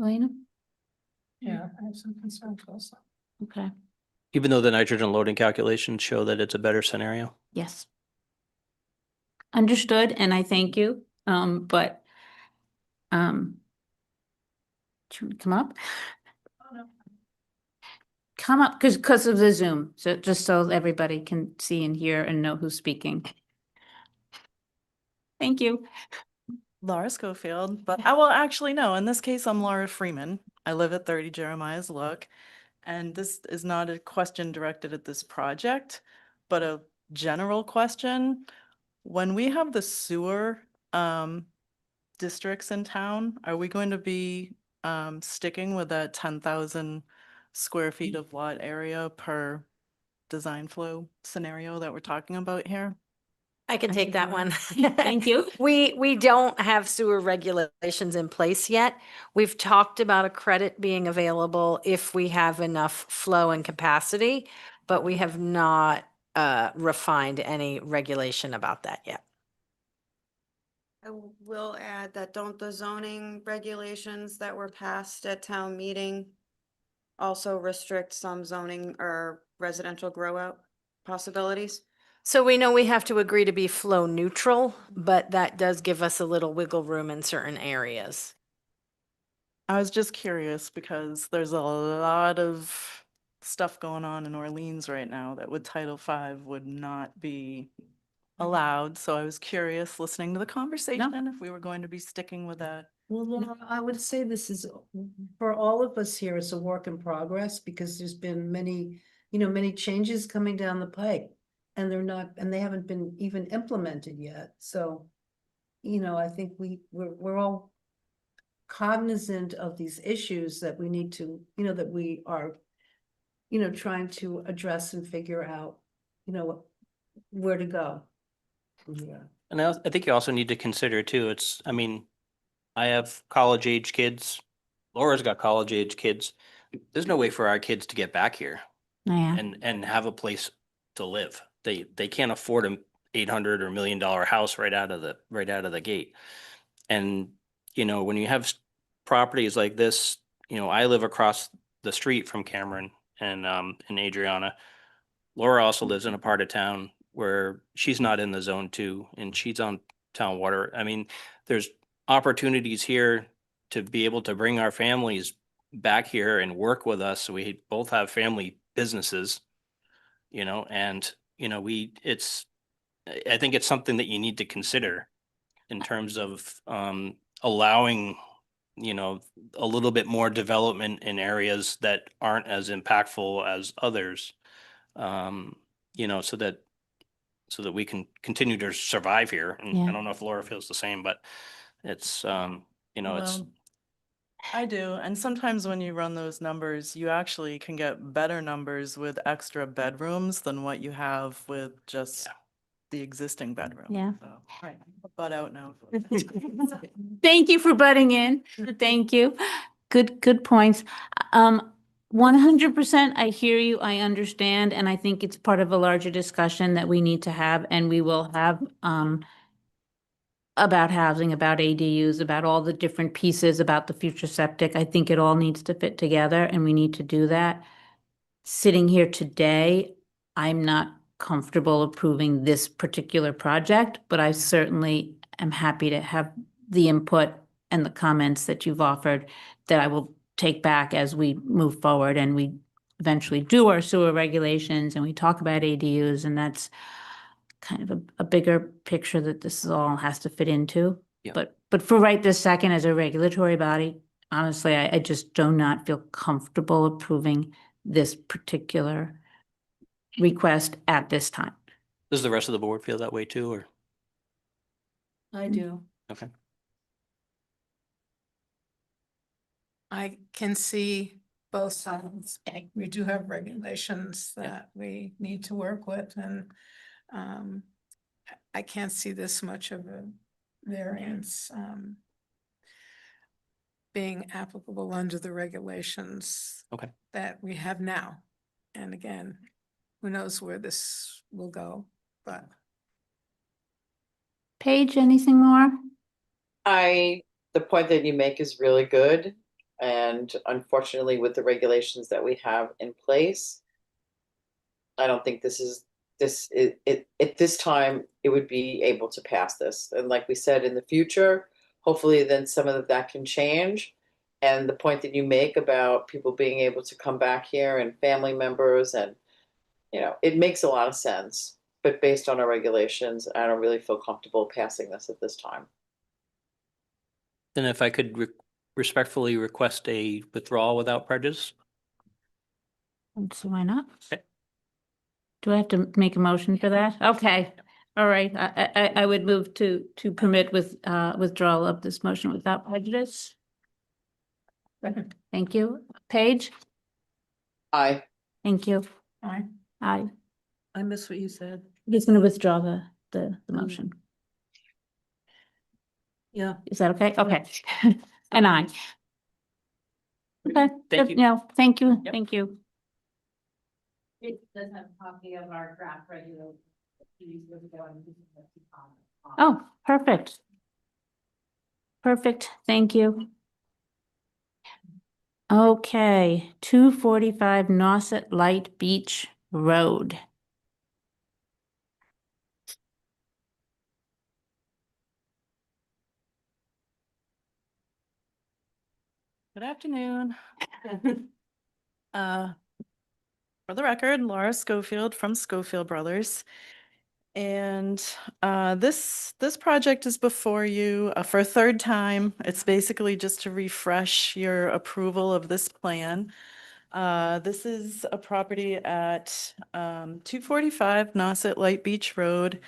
Elena? Yeah, I have some concerns also. Okay, Even though the nitrogen loading calculations show that it's a better scenario. yes. Understood, and I thank you, but do you want to come up? Come up, because of the Zoom, so just so everybody can see and hear and know who's speaking. Thank you. Laura Schofield, but I will actually no, in this case, I'm Laura Freeman. I live at 30 Jeremiah's Look. And this is not a question directed at this project, but a general question. When we have the sewer districts in town, are we going to be sticking with that 10,000 square feet of lot area per design flow scenario that we're talking about here? I can take that one. Thank you. We don't have sewer regulations in place yet. We've talked about a credit being available if we have enough flow and capacity, but we have not refined any regulation about that yet. I will add that don't the zoning regulations that were passed at town meeting also restrict some zoning or residential grow out possibilities? So we know we have to agree to be flow neutral, but that does give us a little wiggle room in certain areas. I was just curious because there's a lot of stuff going on in Orleans right now that with Title V would not be allowed. So I was curious, listening to the conversation, if we were going to be sticking with that. Well, Laura, I would say this is, for all of us here, it's a work in progress because there's been many, many changes coming down the pike. And they haven't been even implemented yet. So you know, I think we're all cognizant of these issues that we need to, you know, that we are, you know, trying to address and figure out, you know, where to go. Yeah. And I think you also need to consider too, I mean, I have college age kids. Laura's got college age kids. There's no way for our kids to get back here Yeah. and have a place to live. They can't afford a $800 or $1 million house right out of the gate. And, you know, when you have properties like this, you know, I live across the street from Cameron and Adriana. Laura also lives in a part of town where she's not in the zone 2 and she's on town water. I mean, there's opportunities here to be able to bring our families back here and work with us. We both have family businesses, you know, and, you know, I think it's something that you need to consider in terms of allowing, you know, a little bit more development in areas that aren't as impactful as others. You know, so that we can continue to survive here. And Yeah. I don't know if Laura feels the same, but it's, you know, it's, Well, I do. And sometimes when you run those numbers, you actually can get better numbers with extra bedrooms than what you have with just the existing bedroom. Yeah. So, right, butt out now. Thank you for butting in. Thank you. Good points. 100%, I hear you, I understand, and I think it's part of a larger discussion that we need to have, and we will have, about housing, about ADUs, about all the different pieces, about the future septic. I think it all needs to fit together, and we need to do that. Sitting here today, I'm not comfortable approving this particular project, but I certainly am happy to have the input and the comments that you've offered that I will take back as we move forward and we eventually do our sewer regulations and we talk about ADUs, and that's kind of a bigger picture that this all has to fit into. Yeah. But for right this second, as a regulatory body, honestly, I just do not feel comfortable approving this particular request at this time. does the rest of the board feel that way too, or? I do. Okay. I can see both sides. We do have regulations that we need to work with, and I can't see this much of a variance being applicable under the regulations Okay. that we have now. And again, who knows where this will go, but Paige, anything more? The point that you make is really good. And unfortunately, with the regulations that we have in place, I don't think at this time, it would be able to pass this. And like we said, in the future, hopefully then some of that can change. And the point that you make about people being able to come back here and family members, and, you know, it makes a lot of sense. But based on our regulations, I don't really feel comfortable passing this at this time. Then if I could respectfully request a withdrawal without prejudice. So why not? Okay. Do I have to make a motion for that? Okay, all right. I would move to permit withdrawal of this motion without prejudice. Thank you. Paige? Aye. Thank you. I Aye. I missed what you said. Just gonna withdraw the motion. Yeah. Is that okay? Okay. And I. Okay. Thank you. No, thank you, Yep. thank you. It does have a copy of our draft regular. Oh, perfect. Perfect, thank you. Okay, 245 Nauset Light Beach Road. Good afternoon. For the record, Laura Schofield from Schofield Brothers. And this project is before you for a third time. It's basically just to refresh your approval of this plan. This is a property at 245 Nauset Light Beach Road.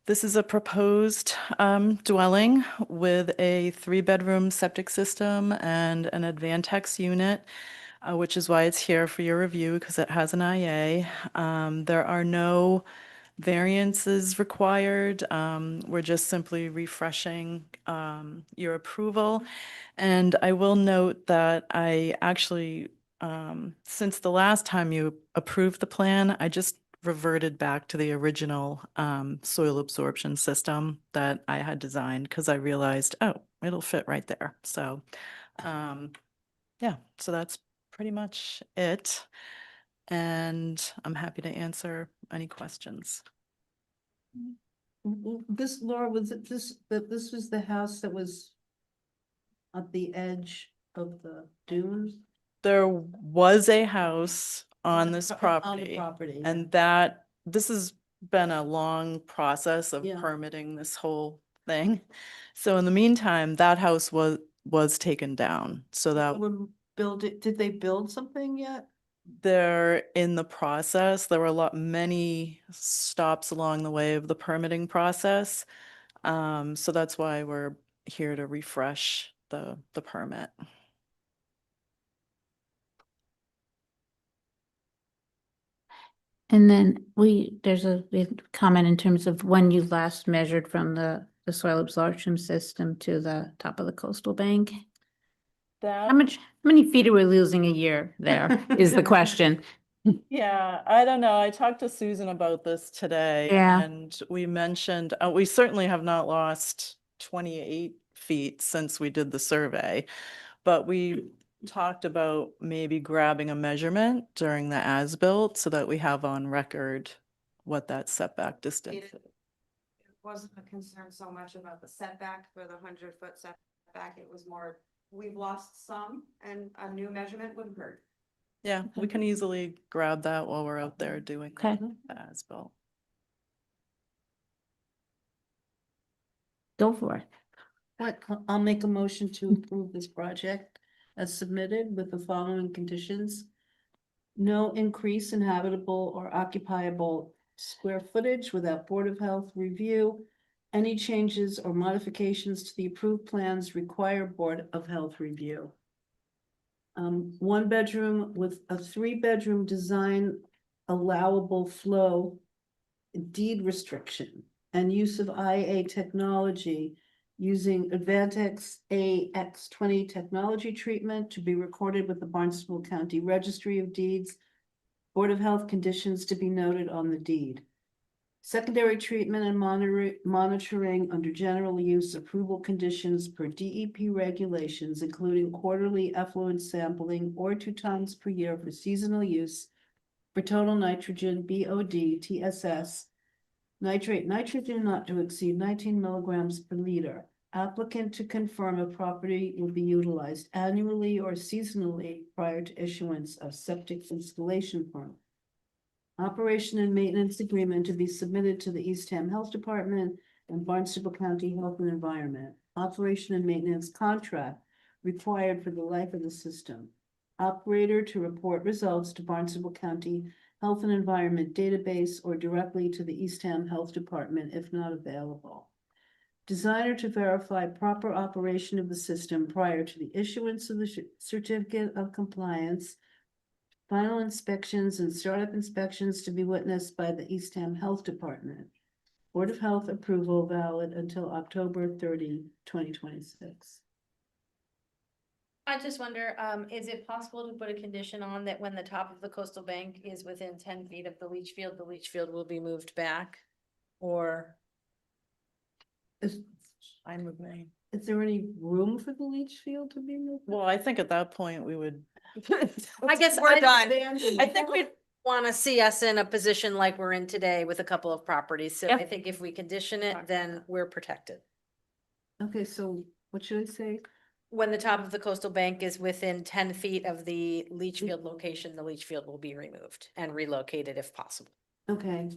This is a proposed dwelling with a 3-bedroom septic system and an Advantex unit, which is why it's here for your review because it has an IA. There are no variances required. We're just simply refreshing your approval. And I will note that I actually, since the last time you approved the plan, I just reverted back to the original soil absorption system that I had designed because I realized, oh, it'll fit right there. So, yeah, so that's pretty much it. And I'm happy to answer any questions. This, Laura, was it this was the house that was at the edge of the dunes? There was a house on this On the property, property, and that, this has been a long process of Yeah. permitting this whole thing. So in the meantime, that house was taken down, so that Did they build something yet? they're in the process. There were many stops along the way of the permitting process. So that's why we're here to refresh the permit. And then there's a comment in terms of when you last measured from the soil absorption system to the top of the coastal bank. How many feet are we losing a year there is the question. Yeah, I don't know. I talked to Susan about this today. Yeah. And we mentioned, we certainly have not lost 28 feet since we did the survey. But we talked about maybe grabbing a measurement during the as-built so that we have on record what that setback distance is. It wasn't a concern so much about the setback for the 100-foot setback. It was more, we've lost some and a new measurement would hurt. Yeah, we can easily grab that while we're out there doing Okay. the as-built. Go for it. I'll make a motion to approve this project as submitted with the following conditions. No increase in habitable or occupiable square footage without Board of Health review. Any changes or modifications to the approved plans require Board of Health review. 1 bedroom with a 3-bedroom design allowable flow deed restriction and use of IA technology using Advantex AX20 technology treatment to be recorded with the Barnstable County Registry of Deeds. Board of Health conditions to be noted on the deed. Secondary treatment and monitoring under general use approval conditions per DEP regulations, including quarterly effluent sampling or 2 times per year for seasonal use for total nitrogen, BOD, TSS, nitrate nitrogen not to exceed 19 milligrams per liter. Applicant to confirm a property will be utilized annually or seasonally prior to issuance of septic installation permit. Operation and maintenance agreement to be submitted to the Eastham Health Department and Barnstable County Health and Environment. Operation and maintenance contract required for the life of the system. Operator to report results to Barnstable County Health and Environment database or directly to the Eastham Health Department if not available. Designer to verify proper operation of the system prior to the issuance of the certificate of compliance. Final inspections and startup inspections to be witnessed by the Eastham Health Department. Board of Health approval valid until October 30, 2026. I just wonder, is it possible to put a condition on that when the top of the coastal bank is within 10 feet of the leach field will be moved back? Or Is there any room for the leach field to be moved? Well, I think at that point we would. I guess We're done. I think we'd want to see us in a position like we're in today with a couple of properties. So Yeah. I think if we condition it, then we're protected. Okay, so what should I say? When the top of the coastal bank is within 10 feet of the leach field location, the leach field will be removed and relocated if possible. Okay,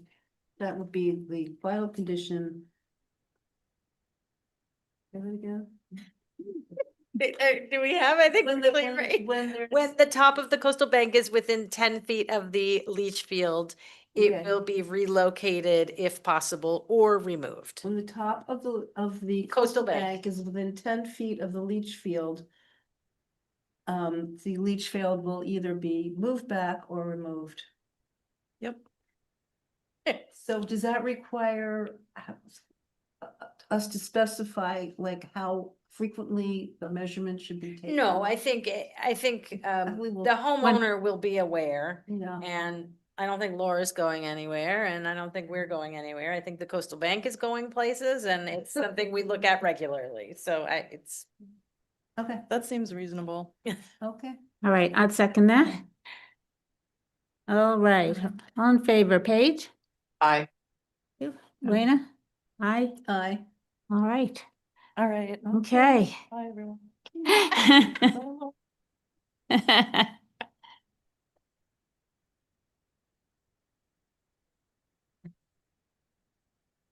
that would be the final condition. Say that again? Do we have, I think, When when there's the top of the coastal bank is within 10 feet of the leach field It Okay. will be relocated if possible or removed. When the top of the Coastal bank. is within 10 feet of the leach field, the leach field will either be moved back or removed. Yep. So does that require us to specify like how frequently the measurement should be taken? No, I think We will- the homeowner will be aware. Yeah. And I don't think Laura's going anywhere, and I don't think we're going anywhere. I think the coastal bank is going places, and it's something we look at regularly. So it's. Okay, That seems reasonable. okay. All right, I'd second that. All right, all in favor, Paige? Aye. Elena? Aye, Aye. all right. All right. Okay. Bye, everyone.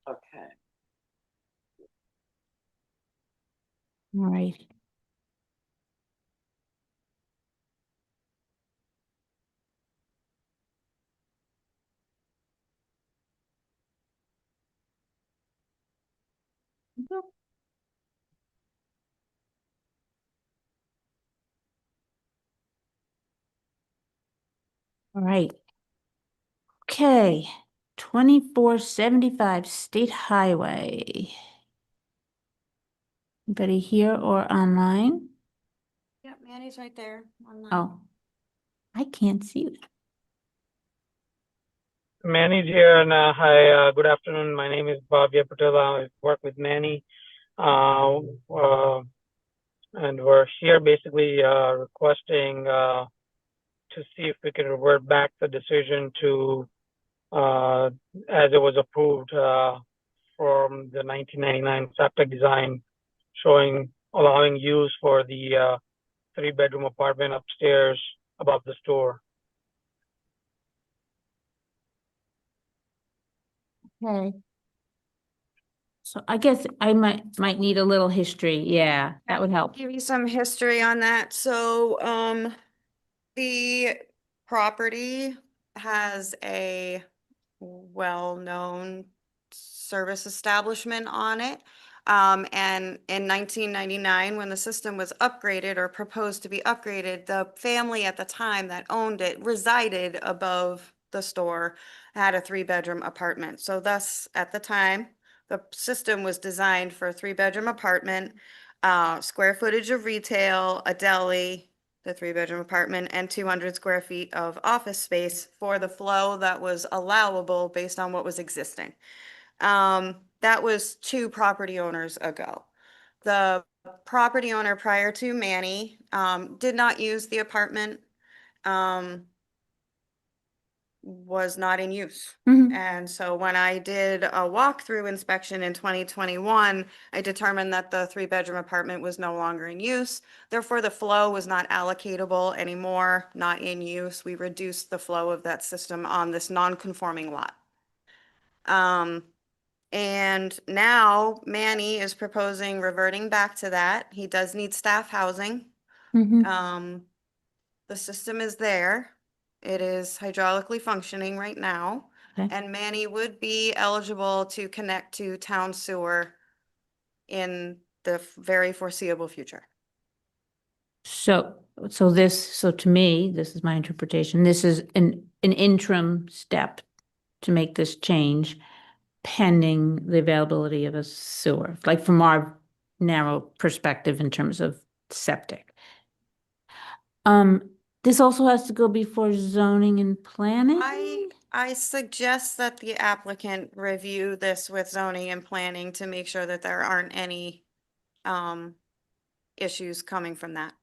Okay. All right. All right. Okay, 2475 State Highway. Anybody here or online? Yep, Manny's right there online. Oh, I can't see you. Manny's here, and hi, good afternoon. My name is Bhavya Patela. I work with Manny, and we're here basically requesting to see if we can revert back the decision to as it was approved from the 1999 septic design, allowing use for the 3-bedroom apartment upstairs above the store. Okay. So I guess I might need a little history. Yeah, that would help. Give you some history on that. So, the property has a well-known service establishment on it. And in 1999, when the system was upgraded or proposed to be upgraded, the family at the time that owned it resided above the store, had a 3-bedroom apartment. So thus, at the time, the system was designed for a 3-bedroom apartment, square footage of retail, a deli, the 3-bedroom apartment, and 200 square feet of office space for the flow that was allowable based on what was existing. That was 2 property owners ago. The property owner prior to Manny did not use the apartment, was not in use. Mhm. And so when I did a walkthrough inspection in 2021, I determined that the 3-bedroom apartment was no longer in use. Therefore, the flow was not allocatable anymore, not in use. We reduced the flow of that system on this non-conforming lot. And now Manny is proposing reverting back to that. He does need staff housing. Mhm. The system is there. It is hydraulically functioning right now. Okay. And Manny would be eligible to connect to town sewer in the very foreseeable future. So to me, this is my interpretation. This is an interim step to make this change pending the availability of a sewer, like from our narrow perspective in terms of septic. This also has to go before zoning and planning? I suggest that the applicant review this with zoning and planning to make sure that there aren't any issues coming from that.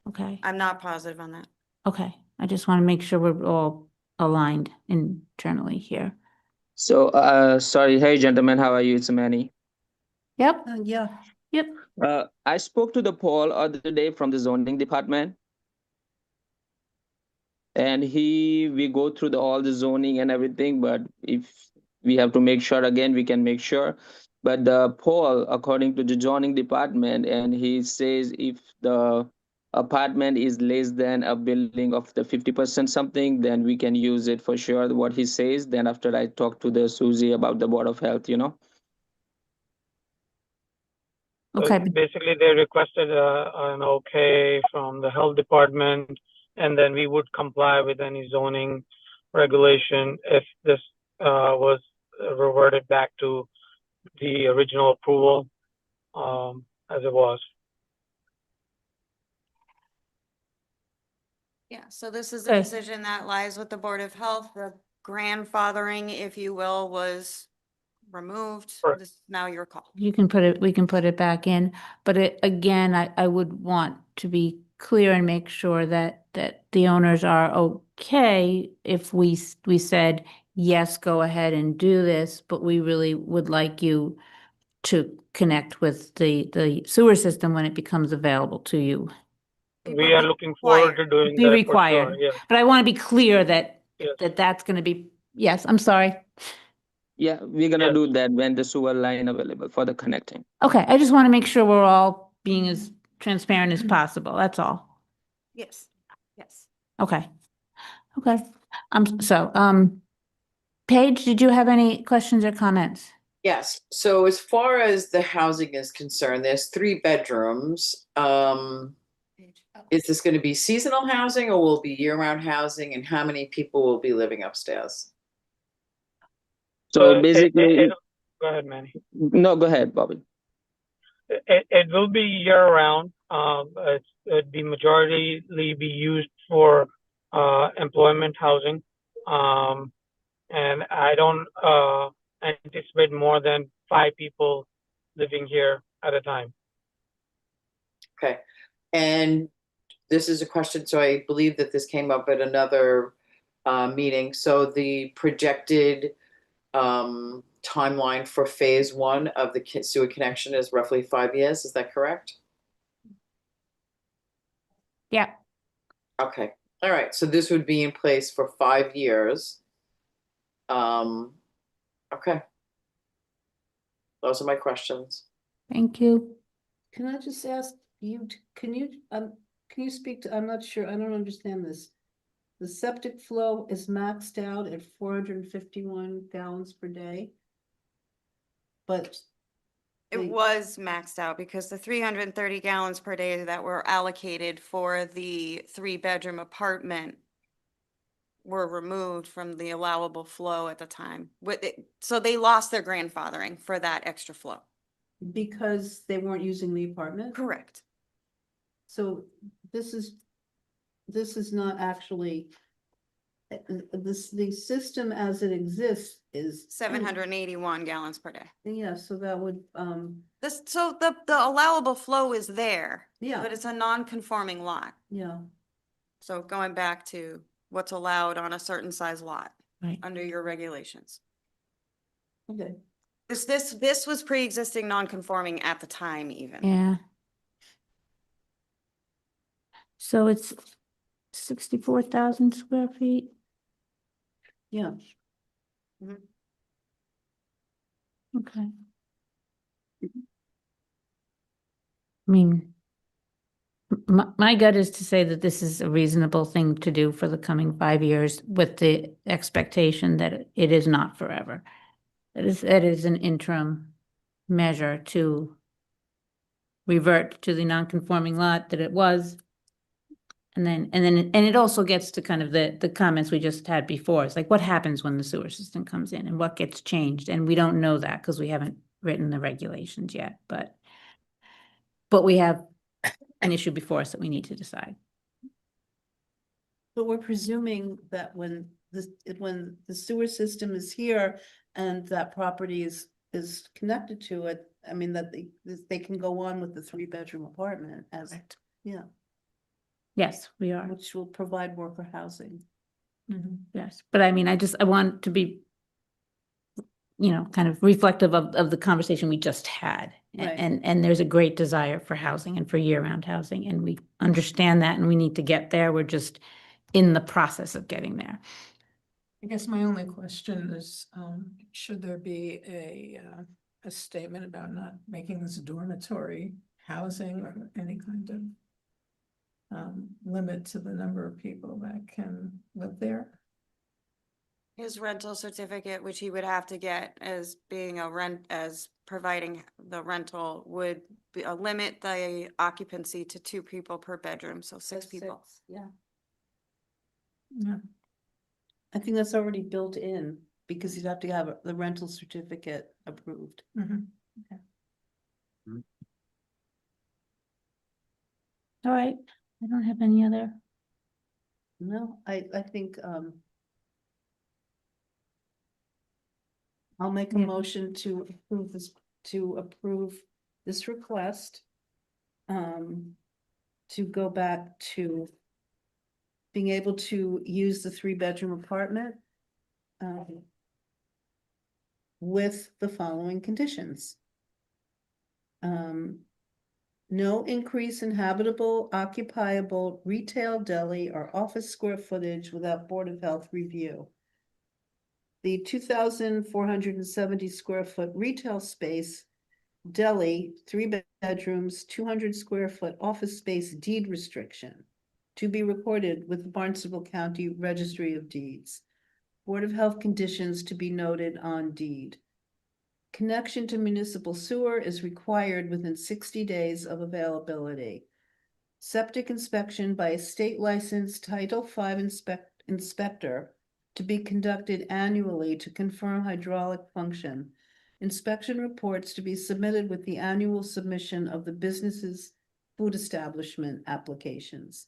Okay, I'm not positive on that. okay. I just want to make sure we're all aligned internally here. So, sorry. Hey, gentlemen, how are you? It's Manny. Yep, Yeah. yep. I spoke to the Paul other day from the zoning department, and we go through all the zoning and everything, but if we have to make sure again, we can make sure. But the Paul, according to the zoning department, and he says if the apartment is less than a building of the 50% something, then we can use it for sure, what he says. Then after I talk to the Susie about the Board of Health, you know. So Okay, basically, they requested an okay from the health department, and then we would comply with any zoning regulation if this was reverted back to the original approval as it was. Yeah, so this is a Okay. decision that lies with the Board of Health. The grandfathering, if you will, was removed. Correct. This is now your call. we can put it back in, but again, I would want to be clear and make sure that the owners are okay if we said, yes, go ahead and do this, but we really would like you to connect with the sewer system when it becomes available to you. We are looking forward to doing Be that for required, sure. Yeah. but I want to be clear that Yes. that's going to be, yes, I'm sorry. Yeah, we're gonna Yes. do that when the sewer line available for the connecting. Okay, I just want to make sure we're all being as transparent as possible, that's all. Yes, yes. Okay. Okay, Paige, did you have any questions or comments? Yes, so as far as the housing is concerned, there's 3 bedrooms. Is this going to be seasonal housing or will it be year-round housing, and how many people will be living upstairs? So basically, go ahead, Manny. no, go ahead, Bobby. It will be year-round. It'd be majority be used for employment housing. And I don't anticipate more than 5 people living here at a time. Okay, and this is a question, so I believe that this came up at another meeting. So the projected timeline for phase 1 of the sewer connection is roughly 5 years, is that correct? Yeah. Okay, all right, so this would be in place for 5 years. Okay. Those are my questions. Thank you. Can I just ask you, can you speak to, I'm not sure, I don't understand this. The septic flow is maxed out at 451 gallons per day. But It was maxed out because the 330 gallons per day that were allocated for the 3-bedroom apartment were removed from the allowable flow at the time. So they lost their grandfathering for that extra flow. because they weren't using the apartment? Correct. So this is not actually, the system as it exists is. 781 gallons per day. Yeah, so that would, So the allowable flow is there. Yeah. But it's a non-conforming lot. yeah, So going back to what's allowed on a certain size lot. Right. Under your regulations. okay. This was pre-existing non-conforming at the time even. Yeah. So it's 64,000 square feet. Yeah, Okay. I mean, my gut is to say that this is a reasonable thing to do for the coming 5 years with the expectation that it is not forever. It is an interim measure to revert to the non-conforming lot that it was. And it also gets to kind of the comments we just had before. It's like, what happens when the sewer system comes in and what gets changed? And we don't know that because we haven't written the regulations yet, but we have an issue before us that we need to decide. but we're presuming that when the sewer system is here and that property is connected to it, I mean, that they can go on with the 3-bedroom apartment as, yeah, Yes, we are. which will provide worker housing. Yes, but I mean, I want to be, kind of reflective of the conversation we just had. Right. And there's a great desire for housing and for year-round housing, and we understand that, and we need to get there. We're just in the process of getting there. I guess my only question is, should there be a statement about not making this dormitory housing or any kind of limit to the number of people that can live there? His rental certificate, which he would have to get as being a rent, as providing the rental, would be limit the occupancy to 2 people per bedroom, so 6 people. Yeah, Yeah. I think that's already built in because you'd have to have the rental certificate approved. Mhm. All right, I don't have any other. No, I think, I'll make a Yeah. motion to approve this request. To go back to being able to use the 3-bedroom apartment. With the following conditions. No increase in habitable, occupiable, retail, deli, or office square footage without Board of Health review. The 2,470 square foot retail space, deli, 3 bedrooms, 200 square foot office space deed restriction to be recorded with the Barnstable County Registry of Deeds. Board of Health conditions to be noted on deed. Connection to municipal sewer is required within 60 days of availability. Septic inspection by a state licensed Title V inspector to be conducted annually to confirm hydraulic function. Inspection reports to be submitted with the annual submission of the business's food establishment applications.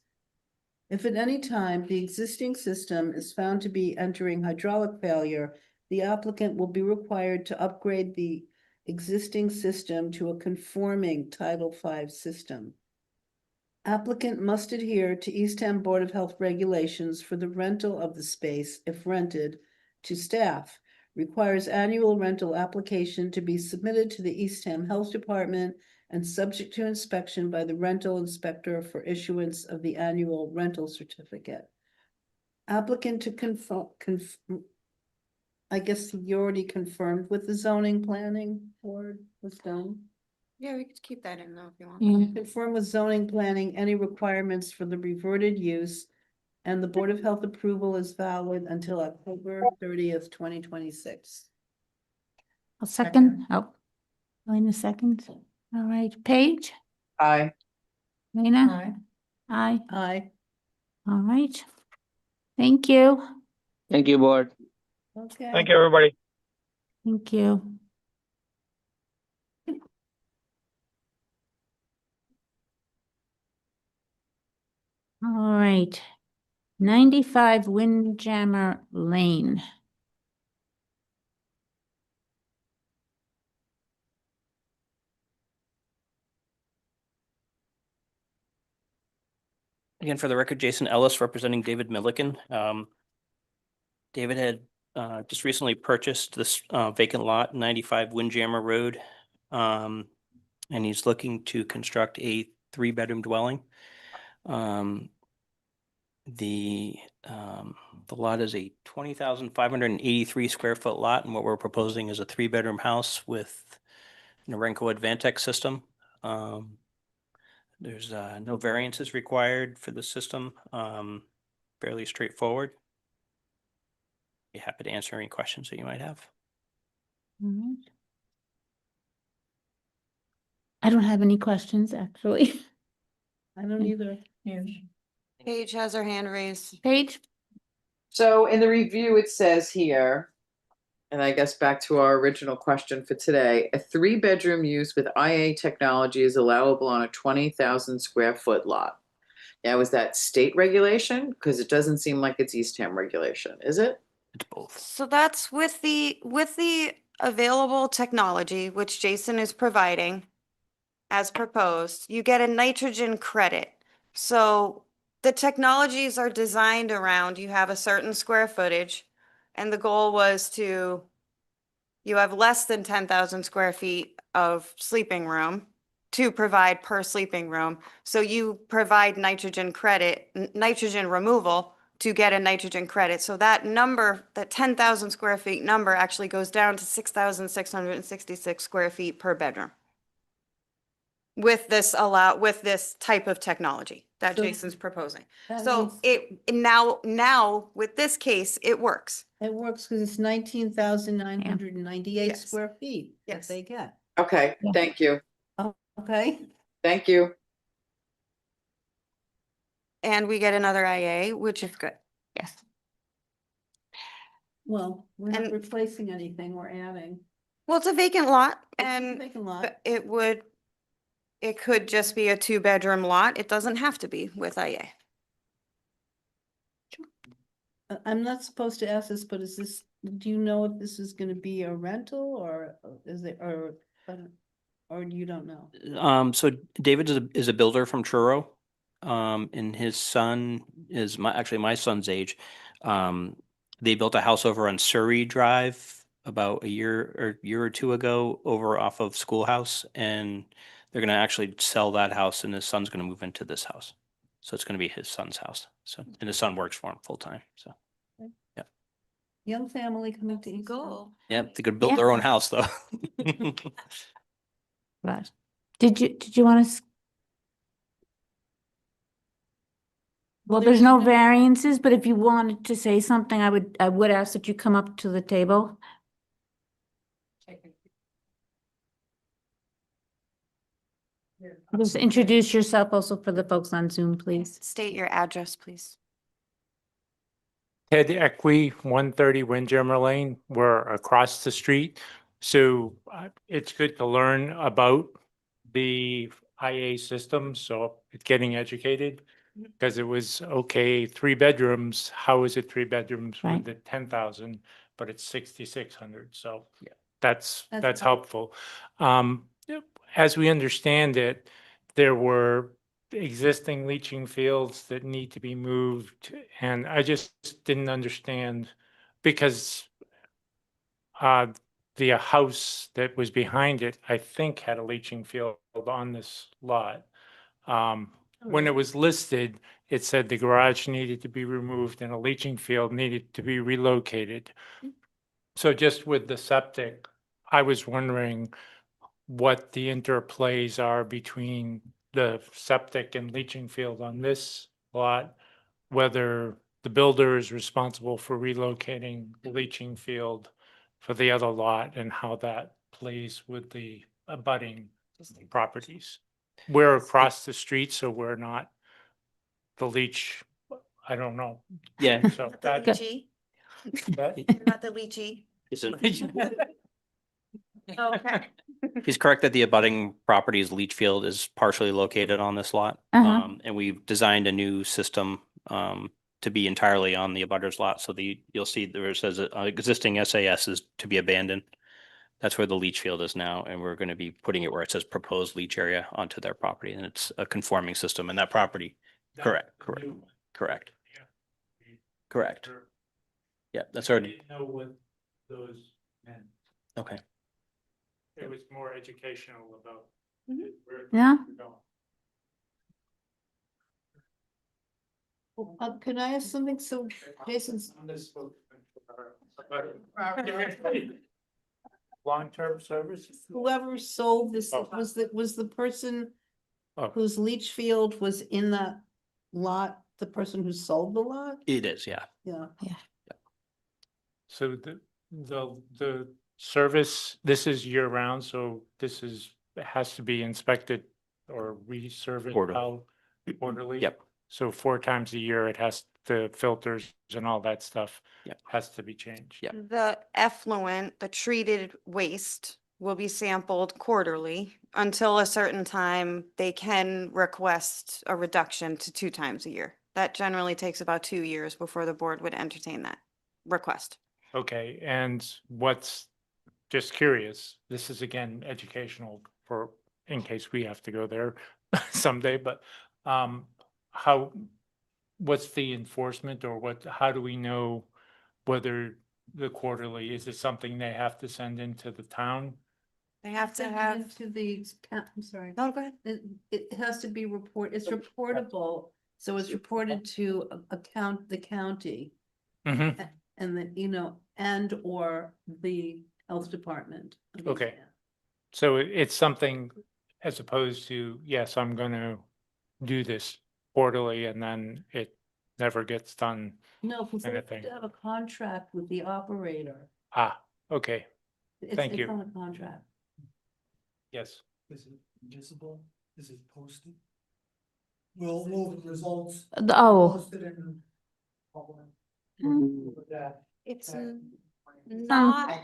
If at any time the existing system is found to be entering hydraulic failure, the applicant will be required to upgrade the existing system to a conforming Title V system. Applicant must adhere to Eastham Board of Health regulations for the rental of the space if rented to staff. Requires annual rental application to be submitted to the Eastham Health Department and subject to inspection by the rental inspector for issuance of the annual rental certificate. Applicant to I guess you already confirmed with the zoning planning board was done. Yeah, we could keep that in though if you want. Yeah. Confirm with zoning planning any requirements for the reverted use, and the Board of Health approval is valid until October 30th, 2026. I'll second. Oh, in a second. All right, Paige, Aye. Lena, Aye. aye. Aye. All right. Thank you. Thank you, board. Okay. Thank you, everybody. Thank you. All right. 95 Windjammer Lane. Again, for the record, Jason Ellis representing David Milliken. David had just recently purchased this vacant lot, 95 Windjammer Road. And he's looking to construct a 3-bedroom dwelling. The lot is a 20,583 square foot lot, and what we're proposing is a 3-bedroom house with an Orenco Advantech system. There's no variances required for the system. Fairly straightforward. Be happy to answer any questions that you might have. All right. I don't have any questions, actually. I don't either. Yes. Paige has her hand raised. Paige? So in the review, it says here, and I guess back to our original question for today, a 3-bedroom use with IA technology is allowable on a 20,000 square foot lot. Now, is that state regulation? Because it doesn't seem like it's Eastham regulation, is it? It's both. So that's with the available technology, which Jason is providing as proposed, you get a nitrogen credit. So the technologies are designed around, you have a certain square footage, and the goal was you have less than 10,000 square feet of sleeping room to provide per sleeping room. So you provide nitrogen removal to get a nitrogen credit. So that number, that 10,000 square feet number actually goes down to 6,666 square feet per bedroom. with this type of technology that So Jason's proposing. That So means now with this case, it works. it works because it's 19,998 Yes. square feet that Yes. they get. Okay, Yeah. thank you. Okay, Thank you. And we get another IA, which is good. Yes. well, we're not And- replacing anything, we're adding. Well, it's a vacant lot and Vacant lot. it could just be a 2-bedroom lot. It doesn't have to be with IA. I'm not supposed to ask this, but do you know if this is gonna be a rental or is it, or you don't know? So David is a builder from Truro. And his son is my son's age. They built a house over on Surrey Drive about a year or two ago over off of Schoolhouse, and they're gonna actually sell that house, and his son's gonna move into this house. So it's gonna be his son's house. So, and his son works for him full time. So, Young family coming to East. yeah, they could build Yeah. their own house though. Right. Did you want to? Well, there's no variances, but if you wanted to say something, I would ask that you come up to the table. Just introduce yourself also for the folks on Zoom, please. State your address, please. Ted Equi, 130 Windjammer Lane. We're across the street. So it's good to learn about the IA system. So it's getting educated because it was, okay, 3 bedrooms. How is it 3 bedrooms Right. with the 10,000, but it's 6,600. So Yeah. that's That's helpful. As we understand it, there were existing leaching fields that need to be moved, and I just didn't understand because the house that was behind it, I think, had a leaching field on this lot. When it was listed, it said the garage needed to be removed and a leaching field needed to be relocated. So just with the septic, I was wondering what the interplays are between the septic and leaching field on this lot, whether the builder is responsible for relocating the leaching field for the other lot and how that plays with the abutting properties. We're across the street, so we're not the leach, I don't know. Yeah. So that, Lychee? that- Not the lychee. Okay. He's correct that the abutting property's leach field is partially located on this lot. Uh-huh. And we've designed a new system to be entirely on the abutters lot. So you'll see there it says existing SAS is to be abandoned. That's where the leach field is now, and we're going to be putting it where it says proposed leach area onto their property, and it's a conforming system in that property. Correct. Yeah, that's I already, didn't know what those meant. okay. It was more educational about where Yeah. things were going. Can I ask something? So Jason's, Long-term service? whoever sold this, Oh. was the person Oh. whose leach field was in that lot, the person who sold the lot? It is, yeah. Yeah. So the service, this is year round, so this is, it has to be inspected or resurfaced quarterly? Yep. So 4 times a year, it has, the filters and all that stuff Yep. has to be changed. Yep. The effluent, the treated waste will be sampled quarterly until a certain time. They can request a reduction to 2 times a year. That generally takes about 2 years before the board would entertain that request. Okay, and what's, just curious, this is again educational for, in case we have to go there someday, but what's the enforcement or how do we know whether the quarterly, is it something they have to send into the town? They have to Send it have, into the, I'm sorry. no, go ahead. It has to be it's reportable, so it's reported to the county. Mm-hmm. And then, and or the health department. of Okay. Eastham. So it's something as opposed to, yes, I'm going to do this quarterly and then it never gets done. No, because they have Anything. to have a contract with the operator. Ah, okay, Thank you. It's on a contract. yes. Is it visible? Is it posted? Will the results Oh, posted in? It's not,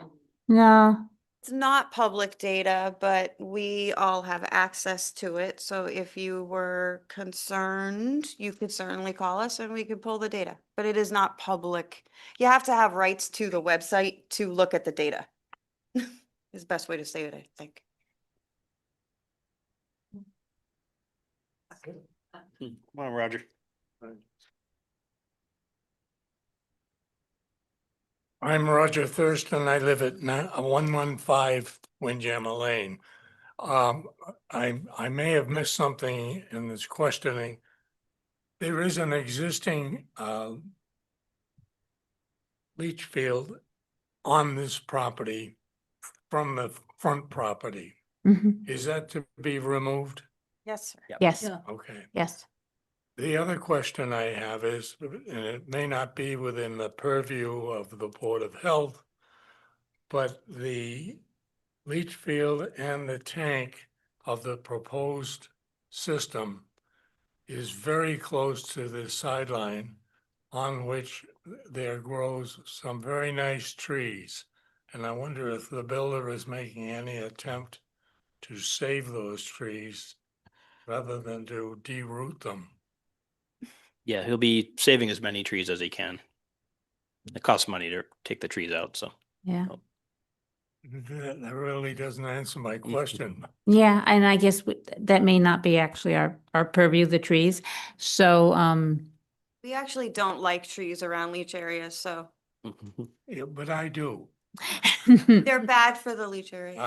no. it's not public data, but we all have access to it. So if you were concerned, you could certainly call us and we could pull the data, but it is not public. You have to have rights to the website to look at the data. Is the best way to say it, I think. Come on, Roger. I'm Roger Thurston. I live at 115 Windjammer Lane. I may have missed something in this questioning. There is an existing leach field on this property from the front property. Mhm. Is that to be removed? Yes, sir. Yes, Yeah. Okay. yes. The other question I have is, and it may not be within the purview of the Board of Health, but the leach field and the tank of the proposed system is very close to the sideline on which there grows some very nice trees. And I wonder if the builder is making any attempt to save those trees rather than to deroot them. Yeah, he'll be saving as many trees as he can. It costs money to take the trees out, so. Yeah. That really doesn't answer my question. Yeah, and I guess that may not be actually our purview, the trees. So, We actually don't like trees around leach areas, so Yeah, but I do. they're bad for the leach area.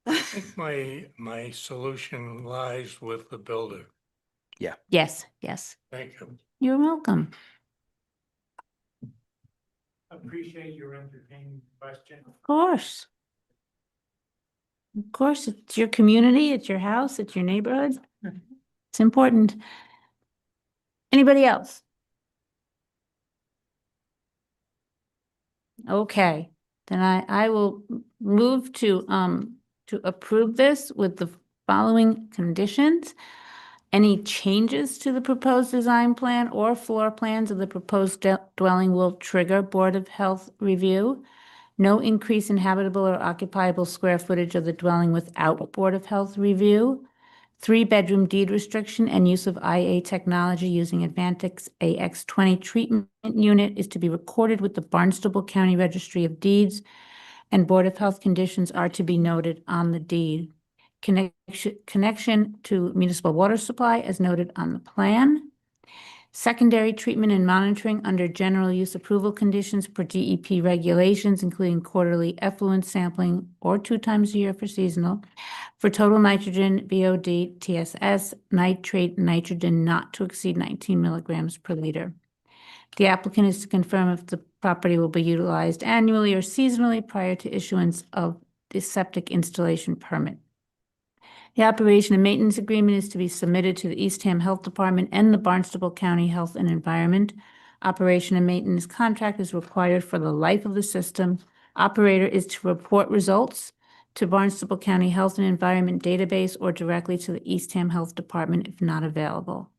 I think my solution lies with the builder. yes, yes. Thank you. You're welcome. Appreciate your entertaining question. Of course. Of course, it's your community, it's your house, it's your neighborhood. It's important. Anybody else? Okay, then I will move to approve this with the following conditions. Any changes to the proposed design plan or floor plans of the proposed dwelling will trigger Board of Health review. No increase in habitable or occupiable square footage of the dwelling without Board of Health review. 3-bedroom deed restriction and use of IA technology using Advantix AX20 treatment unit is to be recorded with the Barnstable County Registry of Deeds, and Board of Health conditions are to be noted on the deed. Connection to municipal water supply as noted on the plan. Secondary treatment and monitoring under general use approval conditions per DEP regulations, including quarterly effluent sampling or 2 times a year for seasonal, for total nitrogen, VOD, TSS, nitrate, nitrogen not to exceed 19 milligrams per liter. The applicant is to confirm if the property will be utilized annually or seasonally prior to issuance of the septic installation permit. The operation and maintenance agreement is to be submitted to the Eastham Health Department and the Barnstable County Health and Environment. Operation and maintenance contract is required for the life of the system. Operator is to report results to Barnstable County Health and Environment Database or directly to the Eastham Health Department if not available.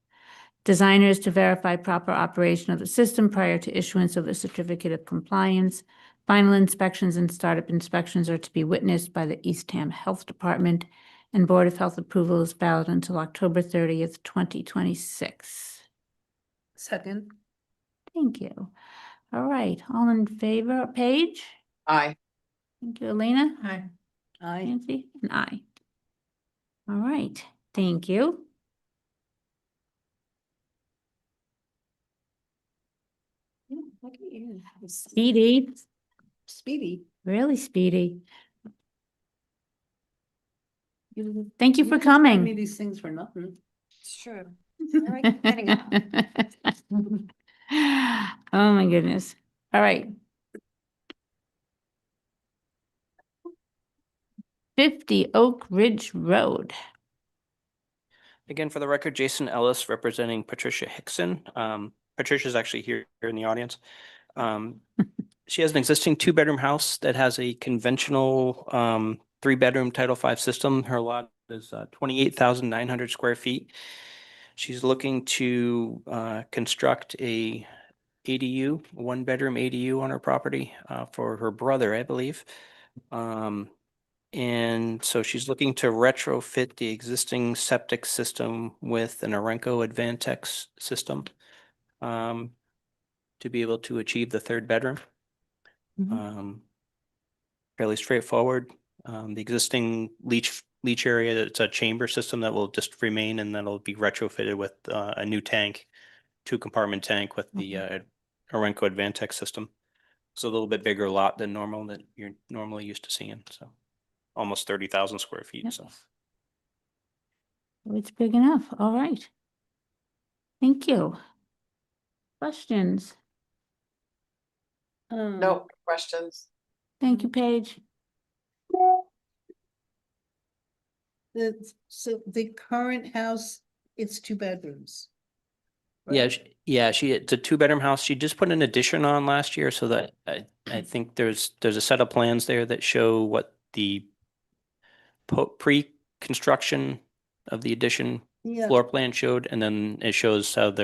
Designer is to verify proper operation of the system prior to issuance of the certificate of compliance. Final inspections and startup inspections are to be witnessed by the Eastham Health Department, and Board of Health approval is valid until October 30th, 2026. Second. Thank you. All right, all in favor, Paige? Aye. Thank you, Elena? Hi. Aye. Nancy? And I. All right, thank you. Look at you. Speedy, Speedy. really speedy. Thank you for just hand Me coming. these things for nothing. It's true. I like getting up. Oh, my goodness. All right. 50 Oak Ridge Road. Again, for the record, Jason Ellis representing Patricia HICKSON. Patricia's actually here in the audience. She has an existing 2-bedroom house that has a conventional 3-bedroom Title V system. Her lot is 28,900 square feet. She's looking to construct a ADU, 1-bedroom ADU on her property for her brother, I believe. And so she's looking to retrofit the existing septic system with an Orenco Advantex system to be able to achieve the 3rd bedroom. Fairly straightforward. The existing leach area, it's a chamber system that will just remain, and that'll be retrofitted with a new tank, 2-compartment tank with the Orenco Advantex system. It's a little bit bigger lot than normal that you're normally used to seeing. So almost 30,000 square feet. Yep. So It's big enough. All right. Thank you. Questions? No questions. Thank you, Paige. So the current house, it's 2 bedrooms. yeah, it's a 2-bedroom house. She just put an addition on last year, so that I think there's a set of plans there that show what the pre-construction of the addition Yeah. floor plan showed, and then it shows how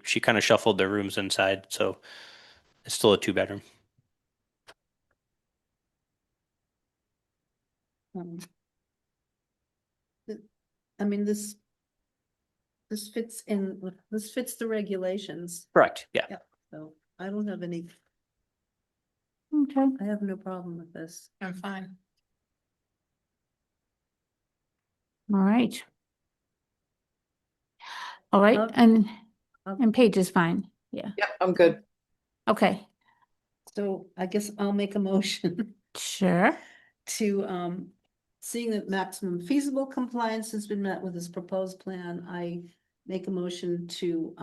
she kind of shuffled their rooms inside, so it's still a 2-bedroom. I mean, this fits the regulations. Correct, yeah. Yeah, so I don't have any, Okay. I have no problem with this. I'm fine. All right. All right, Okay. and Paige is fine. Yeah. Yep, I'm good. Okay. So I guess I'll make a motion Sure. to, seeing that maximum feasible compliance has been met with this proposed plan, I make a motion to,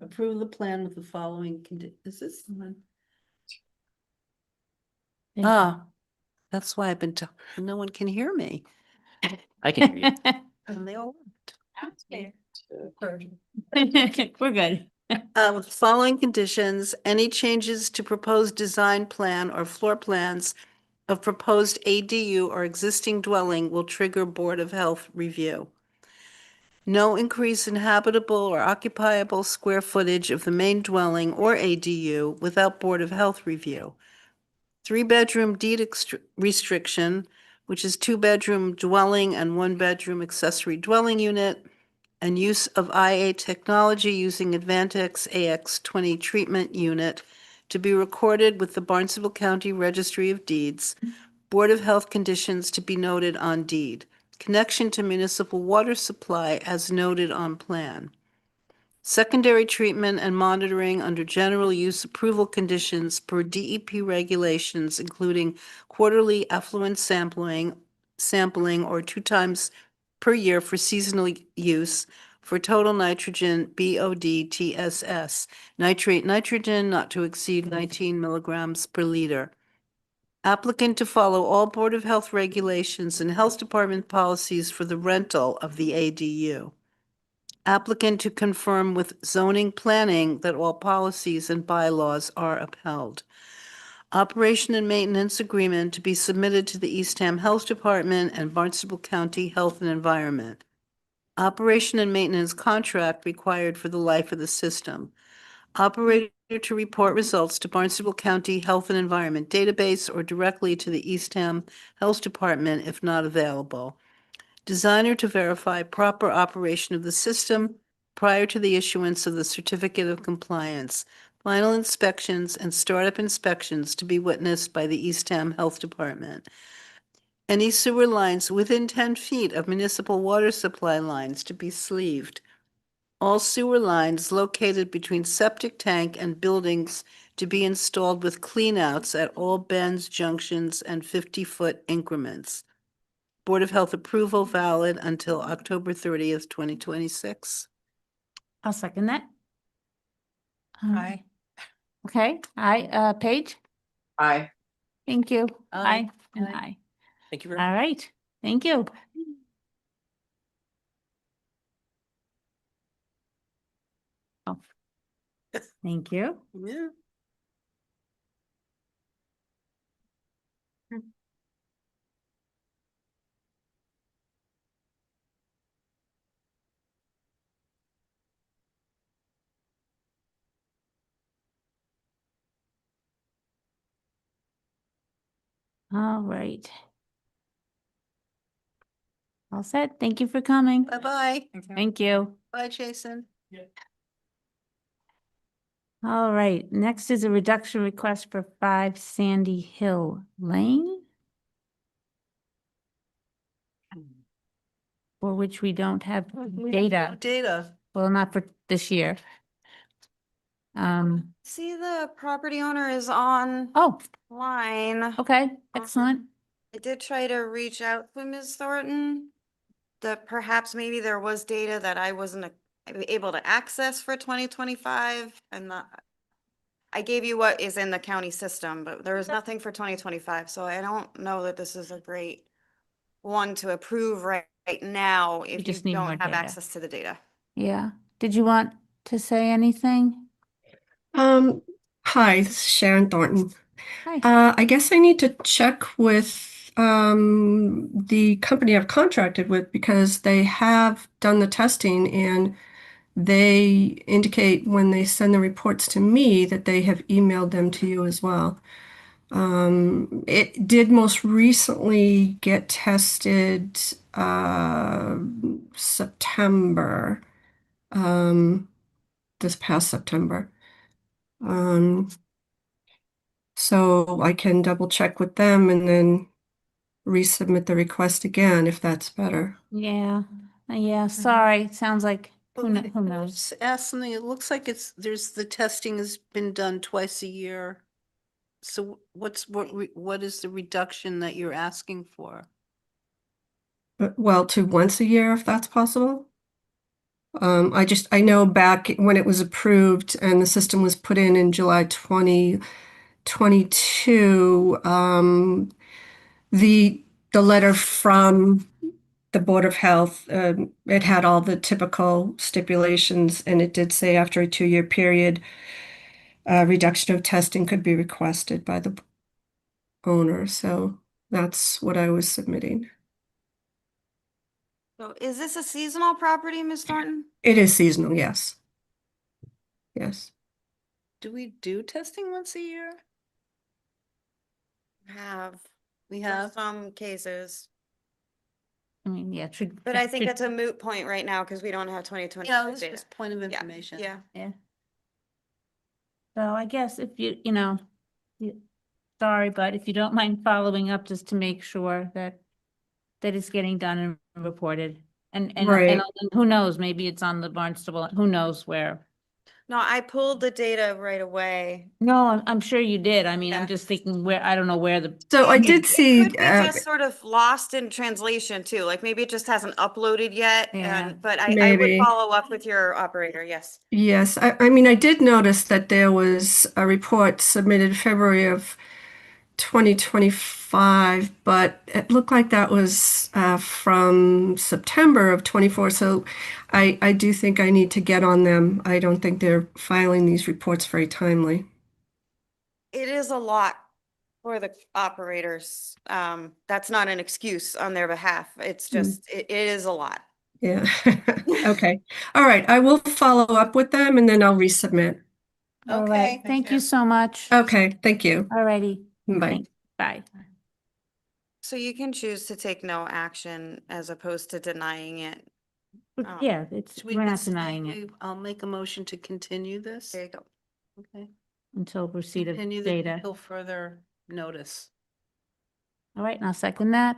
approve the plan with the following is this the one? Ah, that's why I've been, no one can hear me. I can hear you. And they all. We're good. With following conditions, any changes to proposed design plan or floor plans of proposed ADU or existing dwelling will trigger Board of Health review. No increase in habitable or occupiable square footage of the main dwelling or ADU without Board of Health review. 3-bedroom deed restriction, which is 2-bedroom dwelling and 1-bedroom accessory dwelling unit, and use of IA technology using Advantex AX20 treatment unit to be recorded with the Barnstable County Registry of Deeds. Board of Health conditions to be noted on deed. Connection to municipal water supply as noted on plan. Secondary treatment and monitoring under general use approval conditions per DEP regulations, including quarterly effluent sampling or 2 times per year for seasonal use for total nitrogen BOD TSS, nitrate nitrogen not to exceed 19 milligrams per liter. Applicant to follow all Board of Health regulations and Health Department policies for the rental of the ADU. Applicant to confirm with zoning planning that all policies and bylaws are upheld. Operation and maintenance agreement to be submitted to the Eastham Health Department and Barnstable County Health and Environment. Operation and maintenance contract required for the life of the system. Operator to report results to Barnstable County Health and Environment Database or directly to the Eastham Health Department if not available. Designer to verify proper operation of the system prior to the issuance of the Certificate of Compliance. Final inspections and startup inspections to be witnessed by the Eastham Health Department. Any sewer lines within 10 feet of municipal water supply lines to be sleeved. All sewer lines located between septic tank and buildings to be installed with cleanouts at all bends, junctions, and 50-foot increments. Board of Health approval valid until October 30th, 2026. I'll second that. Aye. Okay, Paige? Aye. Thank you. Aye. And Aye. aye. Thank you very All much. right, thank you. Thank you. Yeah. All right. All set. Thank you for coming. Bye-bye. Thank you. Bye, Jason. All right, next is a reduction request for 5 Sandy Hill Lane, for which we don't have data. Data. Well, not for this year. See, the property owner is on Oh, line. okay, excellent. I did try to reach out to Ms. Thornton, that perhaps maybe there was data that I wasn't able to access for 2025. I gave you what is in the county system, but there is nothing for 2025, so I don't know that this is a great one to approve right now if you just need more don't have data. access to the data. Yeah. Did you want to say anything? Hi, this is Sharon Thornton. Hi. I guess I need to check with the company I've contracted with because they have done the testing and they indicate when they send the reports to me that they have emailed them to you as well. It did most recently get tested September, this past September. So I can double check with them and then resubmit the request again if that's better. Yeah. Yeah, sorry. It sounds like who knows? Just ask something. It looks like the testing has been done twice a year. So what is the reduction that you're asking for? Well, to once a year if that's possible. I know back when it was approved and the system was put in July 2022, the letter from the Board of Health, it had all the typical stipulations, and it did say after a 2-year period, reduction of testing could be requested by the owner. So that's what I was submitting. So is this a seasonal property, Ms. Thornton? It is seasonal, yes. Yes. Do we do testing once a year? We We have have. some cases, I mean, yeah. but I think it's a moot point right now because we don't have 2020 Yeah, it's data. just point of information. Yeah. Yeah. So I guess if sorry, but if you don't mind following up just to make sure that it's getting done and reported. And Right. who knows, maybe it's on the Barnstable, who knows where. No, I pulled the data right away. No, I'm sure you did. I mean, I'm just thinking where, I don't know where the. So I did see, Could be just sort of lost in translation too, like maybe it just hasn't uploaded yet. Yeah. But I would Maybe. follow up with your operator, yes. yes, I mean, I did notice that there was a report submitted February of 2025, but it looked like that was from September of 24. So I do think I need to get on them. I don't think they're filing these reports very timely. It is a lot for the operators. That's not an excuse on their behalf. It's just, it is a lot. Yeah. Okay. All right. I will follow up with them and then I'll resubmit. All right. Thank you so much. Okay. Thank you. All righty. Bye. Thanks. Bye. So you can choose to take no action as opposed to denying it. Yeah, Should we we're not just denying it I'll make a motion to continue this. There you go. Okay. until receipt of Continue data. until further notice. All right, and I'll second that.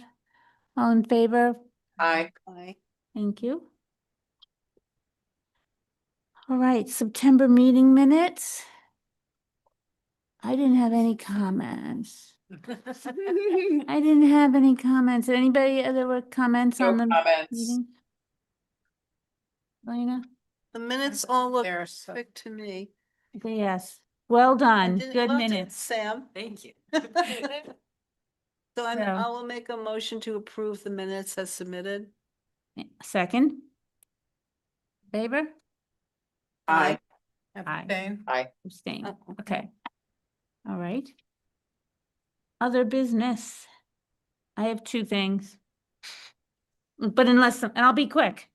All in favor? Aye. Aye. Thank you. All right, September meeting minutes. I didn't have any comments. I didn't have any comments. Did anybody, there were comments No on the comments. meeting? Elena? The minutes all look perfect to me. Okay, yes. Well done. Didn't- Good well done, minutes. Sam. Thank you. So So- I will make a motion to approve the minutes as submitted. Second? Favor? Aye. Abstain. Aye. Abstain. Oh, Okay. All right. Other business. I have two things. But unless, and I'll be quick.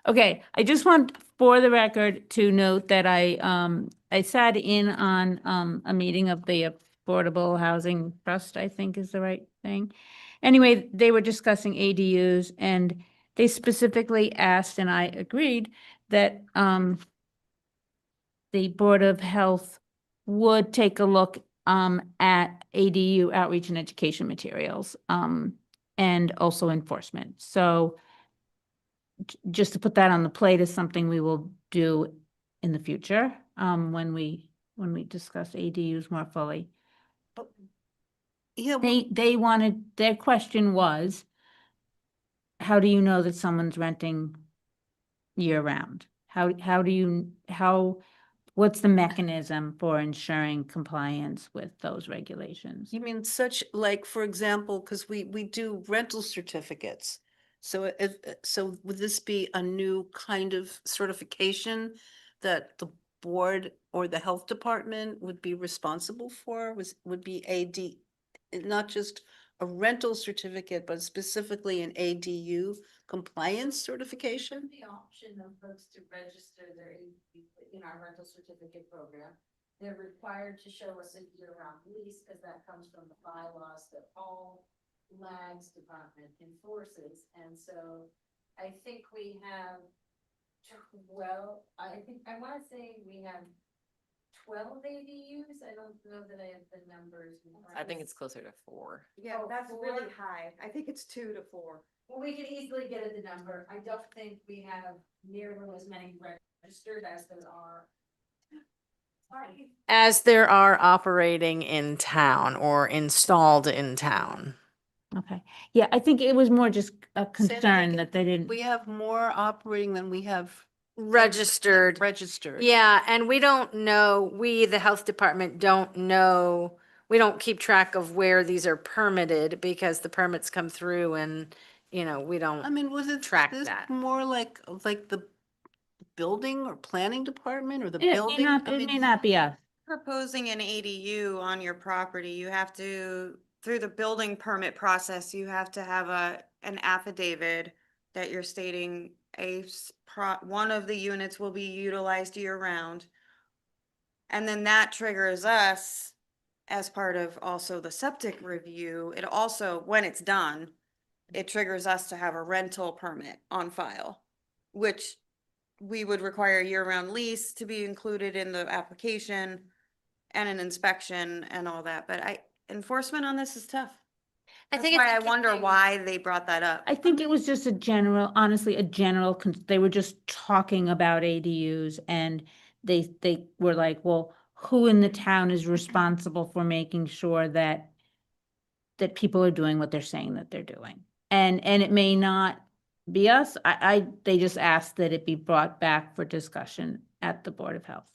Okay, I just want for the record to note that I sat in on a meeting of the Affordable Housing Trust, I think is the right thing. Anyway, they were discussing ADUs and they specifically asked, and I agreed, that the Board of Health would take a look at ADU outreach and education materials and also enforcement. So just to put that on the plate is something we will do in the future when we discuss ADUs more fully. Yeah, They wanted, their question was, how do you know that someone's renting year round? What's the mechanism for ensuring compliance with those regulations? you mean such like, for example, because we do rental certificates. So so would this be a new kind of certification that the board or the health department would be responsible for? Would be not just a rental certificate, but specifically an ADU compliance certification? The option of folks to register their ADU in our rental certificate program. They're required to show us a year-round lease because that comes from the bylaws that all LAG's department enforces. And so I think we have, I want to say we have 12 ADUs. I don't know that I have the numbers. I think it's closer to 4. Yeah, Oh, that's four? really high. I think it's 2 to 4. Well, we can easily get at the number. I don't think we have nearly as many registered as there are. As there are operating in town or installed in town. Okay, yeah, I think it was more just a concern that they didn't. We have more operating than we have Registered. registered. Yeah, and we don't know, we, the health department, don't know, we don't keep track of where these are permitted because the permits come through and, we I don't. mean, was it track this that. more like the building or planning department or the It may building? not, I it mean, may not be us. Proposing an ADU on your property, you have to, through the building permit process, you have to have an affidavit that you're stating one of the units will be utilized year round. And then that triggers us as part of also the septic review. It also, when it's done, it triggers us to have a rental permit on file, which we would require a year-round lease to be included in the application and an inspection and all that. But enforcement on this is tough. I That's think why I it's wonder why they brought that up. I think it was just honestly, they were just talking about ADUs and they were like, well, who in the town is responsible for making sure that people are doing what they're saying that they're doing? And it may not be us. They just asked that it be brought back for discussion at the Board of Health.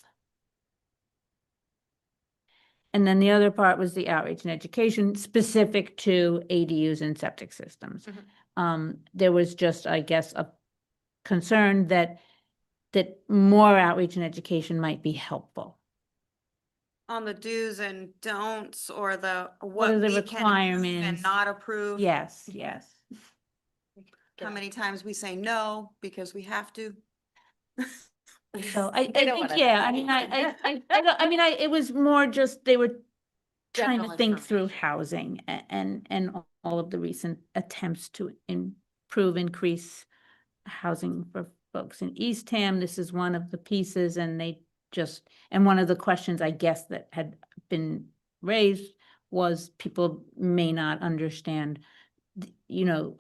And then the other part was the outreach and education specific to ADUs and septic systems. There was just, I guess, a concern that more outreach and education might be helpful. On the do's and don'ts or What are the we can approve and requirements? not approve. Yes, yes. How many times we say no because we have to. So I They don't think, wanna yeah, know. I mean, I mean, it was more just, they were trying General to think through housing and all of the recent attempts to increase housing for folks in Eastham. This is one of the pieces, and and one of the questions, I guess, that had been raised was people may not understand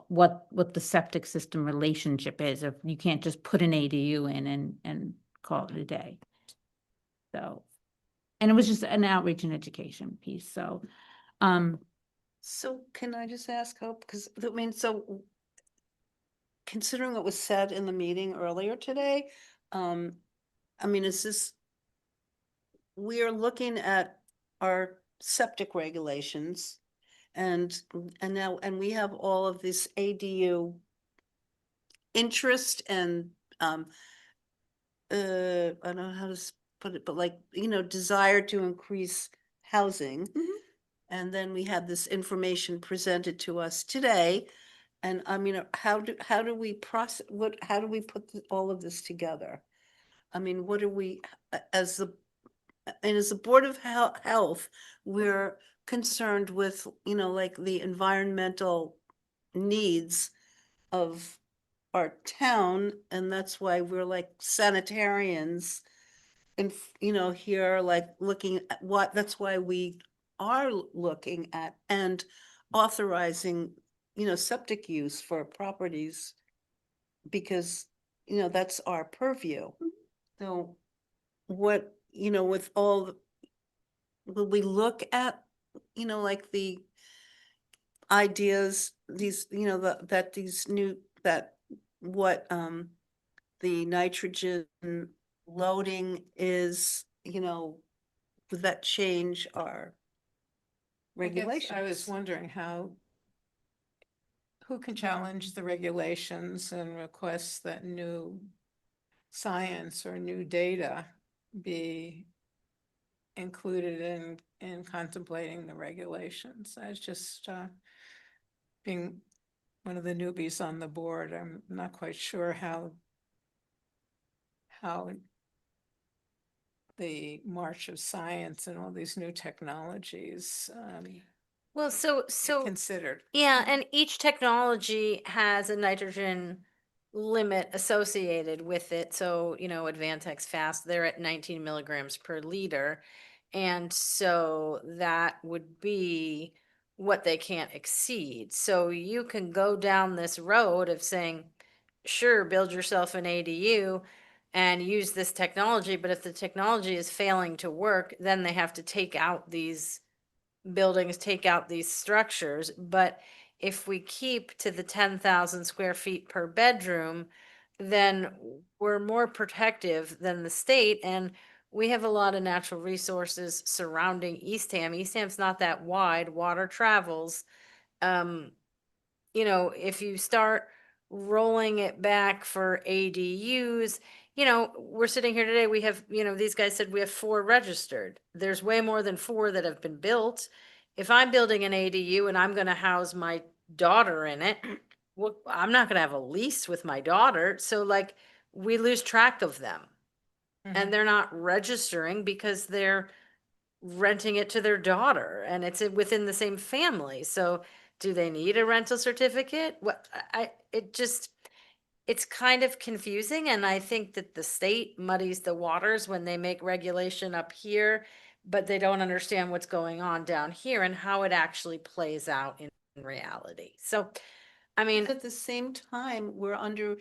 what the septic system relationship is. If you can't just put an ADU in and call it a day. So, and it was just an outreach and education piece. So, so can I just ask, Hope, because I mean, so considering what was said in the meeting earlier today, I mean, we are looking at our septic regulations and we have all of this ADU interest and I don't know how to put it, but like, desire to increase housing. And then we had this information presented to us today. And I mean, how do we process, how do we put all of this together? I mean, what are we, as the Board of Health, we're concerned with, like the environmental needs of our town, and that's why we're like sanitarians. And, here, like looking at that's why we are looking at and authorizing, septic use for properties. Because, that's our purview. So what, with all, will we look at, like the ideas, these, that these new, that what, the nitrogen loading is, would that change our regulations? I was wondering who can challenge the regulations and request that new science or new data be included in contemplating the regulations. I was just being one of the newbies on the board, I'm not quite sure how the march of science and all these new technologies Well, so considered. yeah, and each technology has a nitrogen limit associated with it. So, Advantex Fast, they're at 19 milligrams per liter. And so that would be what they can't exceed. So you can go down this road of saying, sure, build yourself an ADU and use this technology, but if the technology is failing to work, then they have to take out these buildings, take out these structures. But if we keep to the 10,000 square feet per bedroom, then we're more protective than the state. And we have a lot of natural resources surrounding Eastham. Eastham's not that wide, water travels. If you start rolling it back for ADUs, we're sitting here today, we have, these guys said we have 4 registered. There's way more than 4 that have been built. If I'm building an ADU and I'm gonna house my daughter in it, well, I'm not gonna have a lease with my daughter, so like, we lose track of them. And they're not registering because they're renting it to their daughter and it's within the same family. So do they need a rental certificate? What it's kind of confusing, and I think that the state muddies the waters when they make regulation up here, but they don't understand what's going on down here and how it actually plays out in reality. So, I mean, At the same time, we're under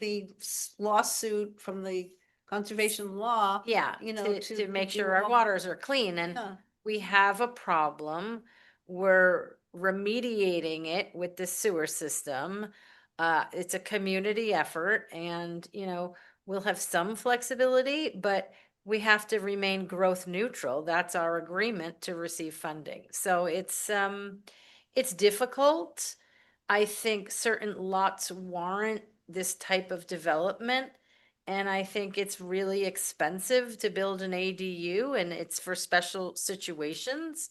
the lawsuit from the conservation law. yeah, to make sure our waters are clean, and we have a problem. We're remediating it with the sewer system. It's a community effort, and we'll have some flexibility, but we have to remain growth neutral. That's our agreement to receive funding. So it's difficult. I think certain lots warrant this type of development. And I think it's really expensive to build an ADU, and it's for special situations.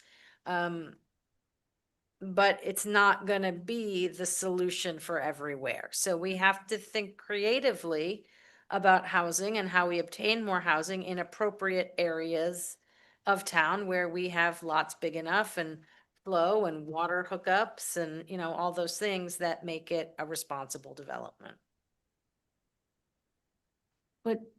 But it's not going to be the solution for everywhere. So we have to think creatively about housing and how we obtain more housing in appropriate areas of town where we have lots big enough and flow and water hookups and, all those things that make it a responsible development.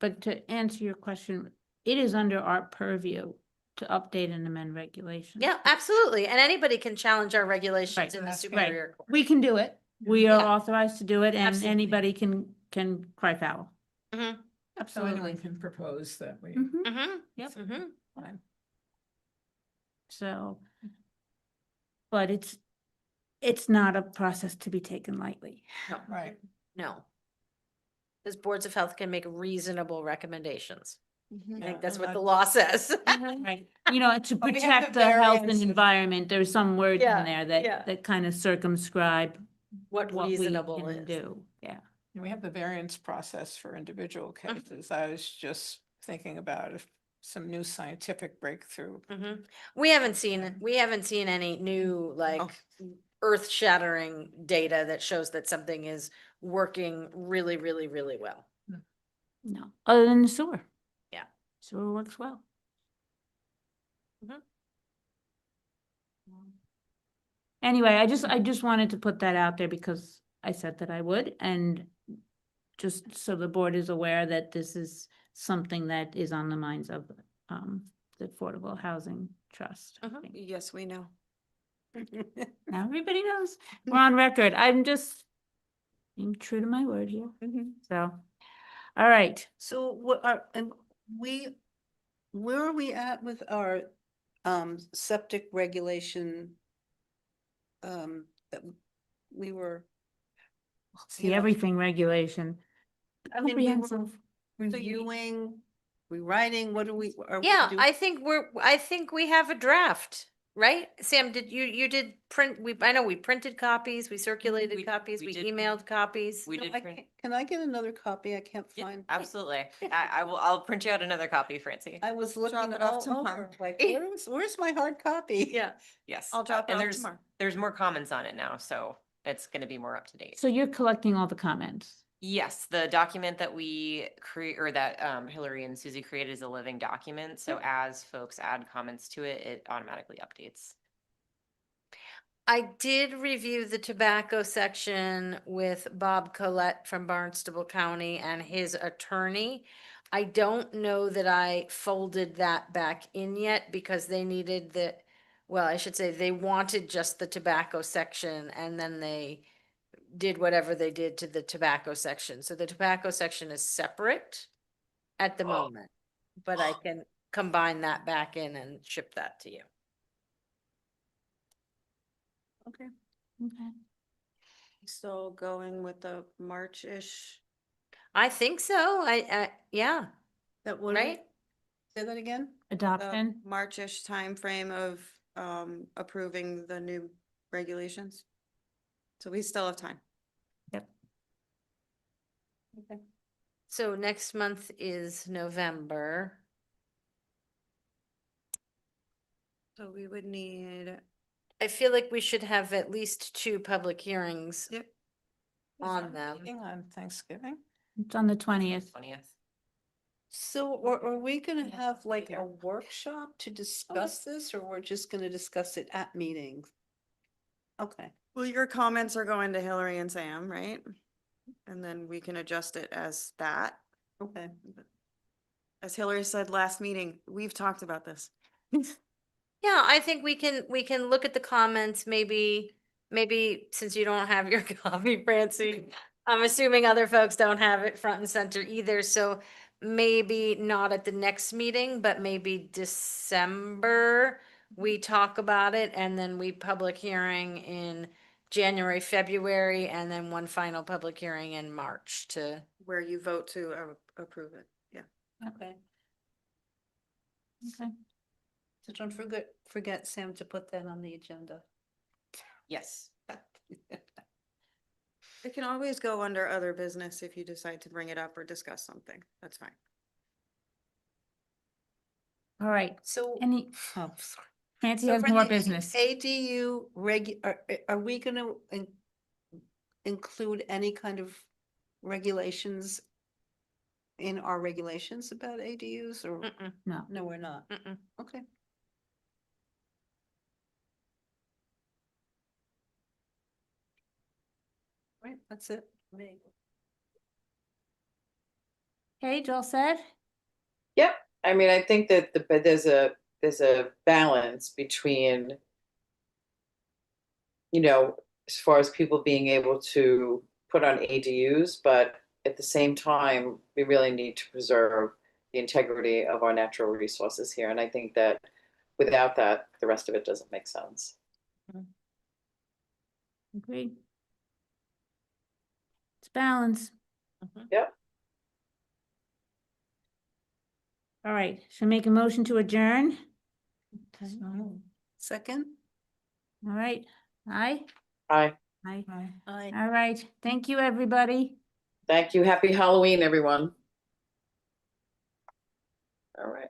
But to answer your question, it is under our purview to update and amend regulations. Yeah, absolutely. And anybody can challenge our regulations in the Right. Superior Court. We can do it. We are Yeah. authorized to do it, and Absolutely. anybody can cry foul. Mm-hmm. So anyone can propose that we. Mhm. Mm-hmm. Yep. Mm-hmm. Fine. So, but it's not a process to be taken lightly. No. Right. No. Because boards of health can make reasonable recommendations. I think that's what the law says. Right. To But we have protect the the health and variance. environment, there's some words Yeah, in there yeah. that kind of circumscribe What what we reasonable can is. do. Yeah. We have the variance process for individual cases. I was just thinking about if some new scientific breakthrough. We haven't seen any new, like, earth-shattering data that shows that something is working really, really, really well. No, other than the sewer. Yeah. Sewer works well. Anyway, I just wanted to put that out there because I said that I would, and just so the board is aware that this is something that is on the minds of the Affordable Housing Trust. Yes, we know. Now everybody knows. We're on record. I'm just being true to my word here. So, all right. So what are, and where are we at with our septic regulation? That we were. See everything regulation. I mean, we were Comprehensive. reviewing, rewriting, what are we? Yeah, I think we have a draft, right? Sam, you did print, I know we printed copies, we circulated copies, we emailed copies. Can I get another copy? I can't find. Absolutely. I'll print you out another copy, Francie. I was looking it off all tomorrow. over, like, where's my hard copy? Yeah. Yes. I'll drop it and off tomorrow. there's more comments on it now, so it's gonna be more up to date. So you're collecting all the comments. Yes, the document that we create, or that Hillary and Susie created, is a living document. So as folks add comments to it, it automatically updates. I did review the tobacco section with Bob Collette from Barnstable County and his attorney. I don't know that I folded that back in yet because they needed I should say they wanted just the tobacco section, and then they did whatever they did to the tobacco section. So the tobacco section is separate at the moment, but I can combine that back in and ship that to you. Okay. Okay. So going with the March-ish. I think so. Yeah. That would, right? Say that again? Adoption. March-ish timeframe of approving the new regulations. So we still have time. Yep. Okay. So next month is November. So we would need. I feel like we should have at least 2 public hearings Yep. on them. On Thanksgiving. It's on the 20th. 20th. So are we gonna have like a workshop to discuss this, or we're just gonna discuss it at meetings? Okay. Well, your comments are going to Hillary and Sam, right? And then we can adjust it as that. Okay. As Hillary said last meeting, we've talked about this. Yeah, I think we can look at the comments, maybe since you don't have your copy, Francie. I'm assuming other folks don't have it front and center either, so maybe not at the next meeting, but maybe December. We talk about it, and then we public hearing in January, February, and then one final public hearing in March to. Where you vote to approve it, yeah. Okay. Okay. So don't forget Sam to put that on the agenda. Yes. It can always go under other business if you decide to bring it up or discuss something. That's fine. All right. So. Any, Oh, sorry. Nancy So has for more the business. ADU are we gonna include any kind of regulations in our regulations about ADUs, or? No. No, we're not. Okay. Right, that's it. Paige, all said? Yep, I mean, I think that there's a balance between, as far as people being able to put on ADUs, but at the same time, we really need to preserve the integrity of our natural resources here. And I think that without that, the rest of it doesn't make sense. Agreed. It's balance. Yep. All right, should I make a motion to adjourn? Second? All right, aye? Aye. Aye. Aye. All right, thank you, everybody. Thank you. Happy Halloween, everyone. All right.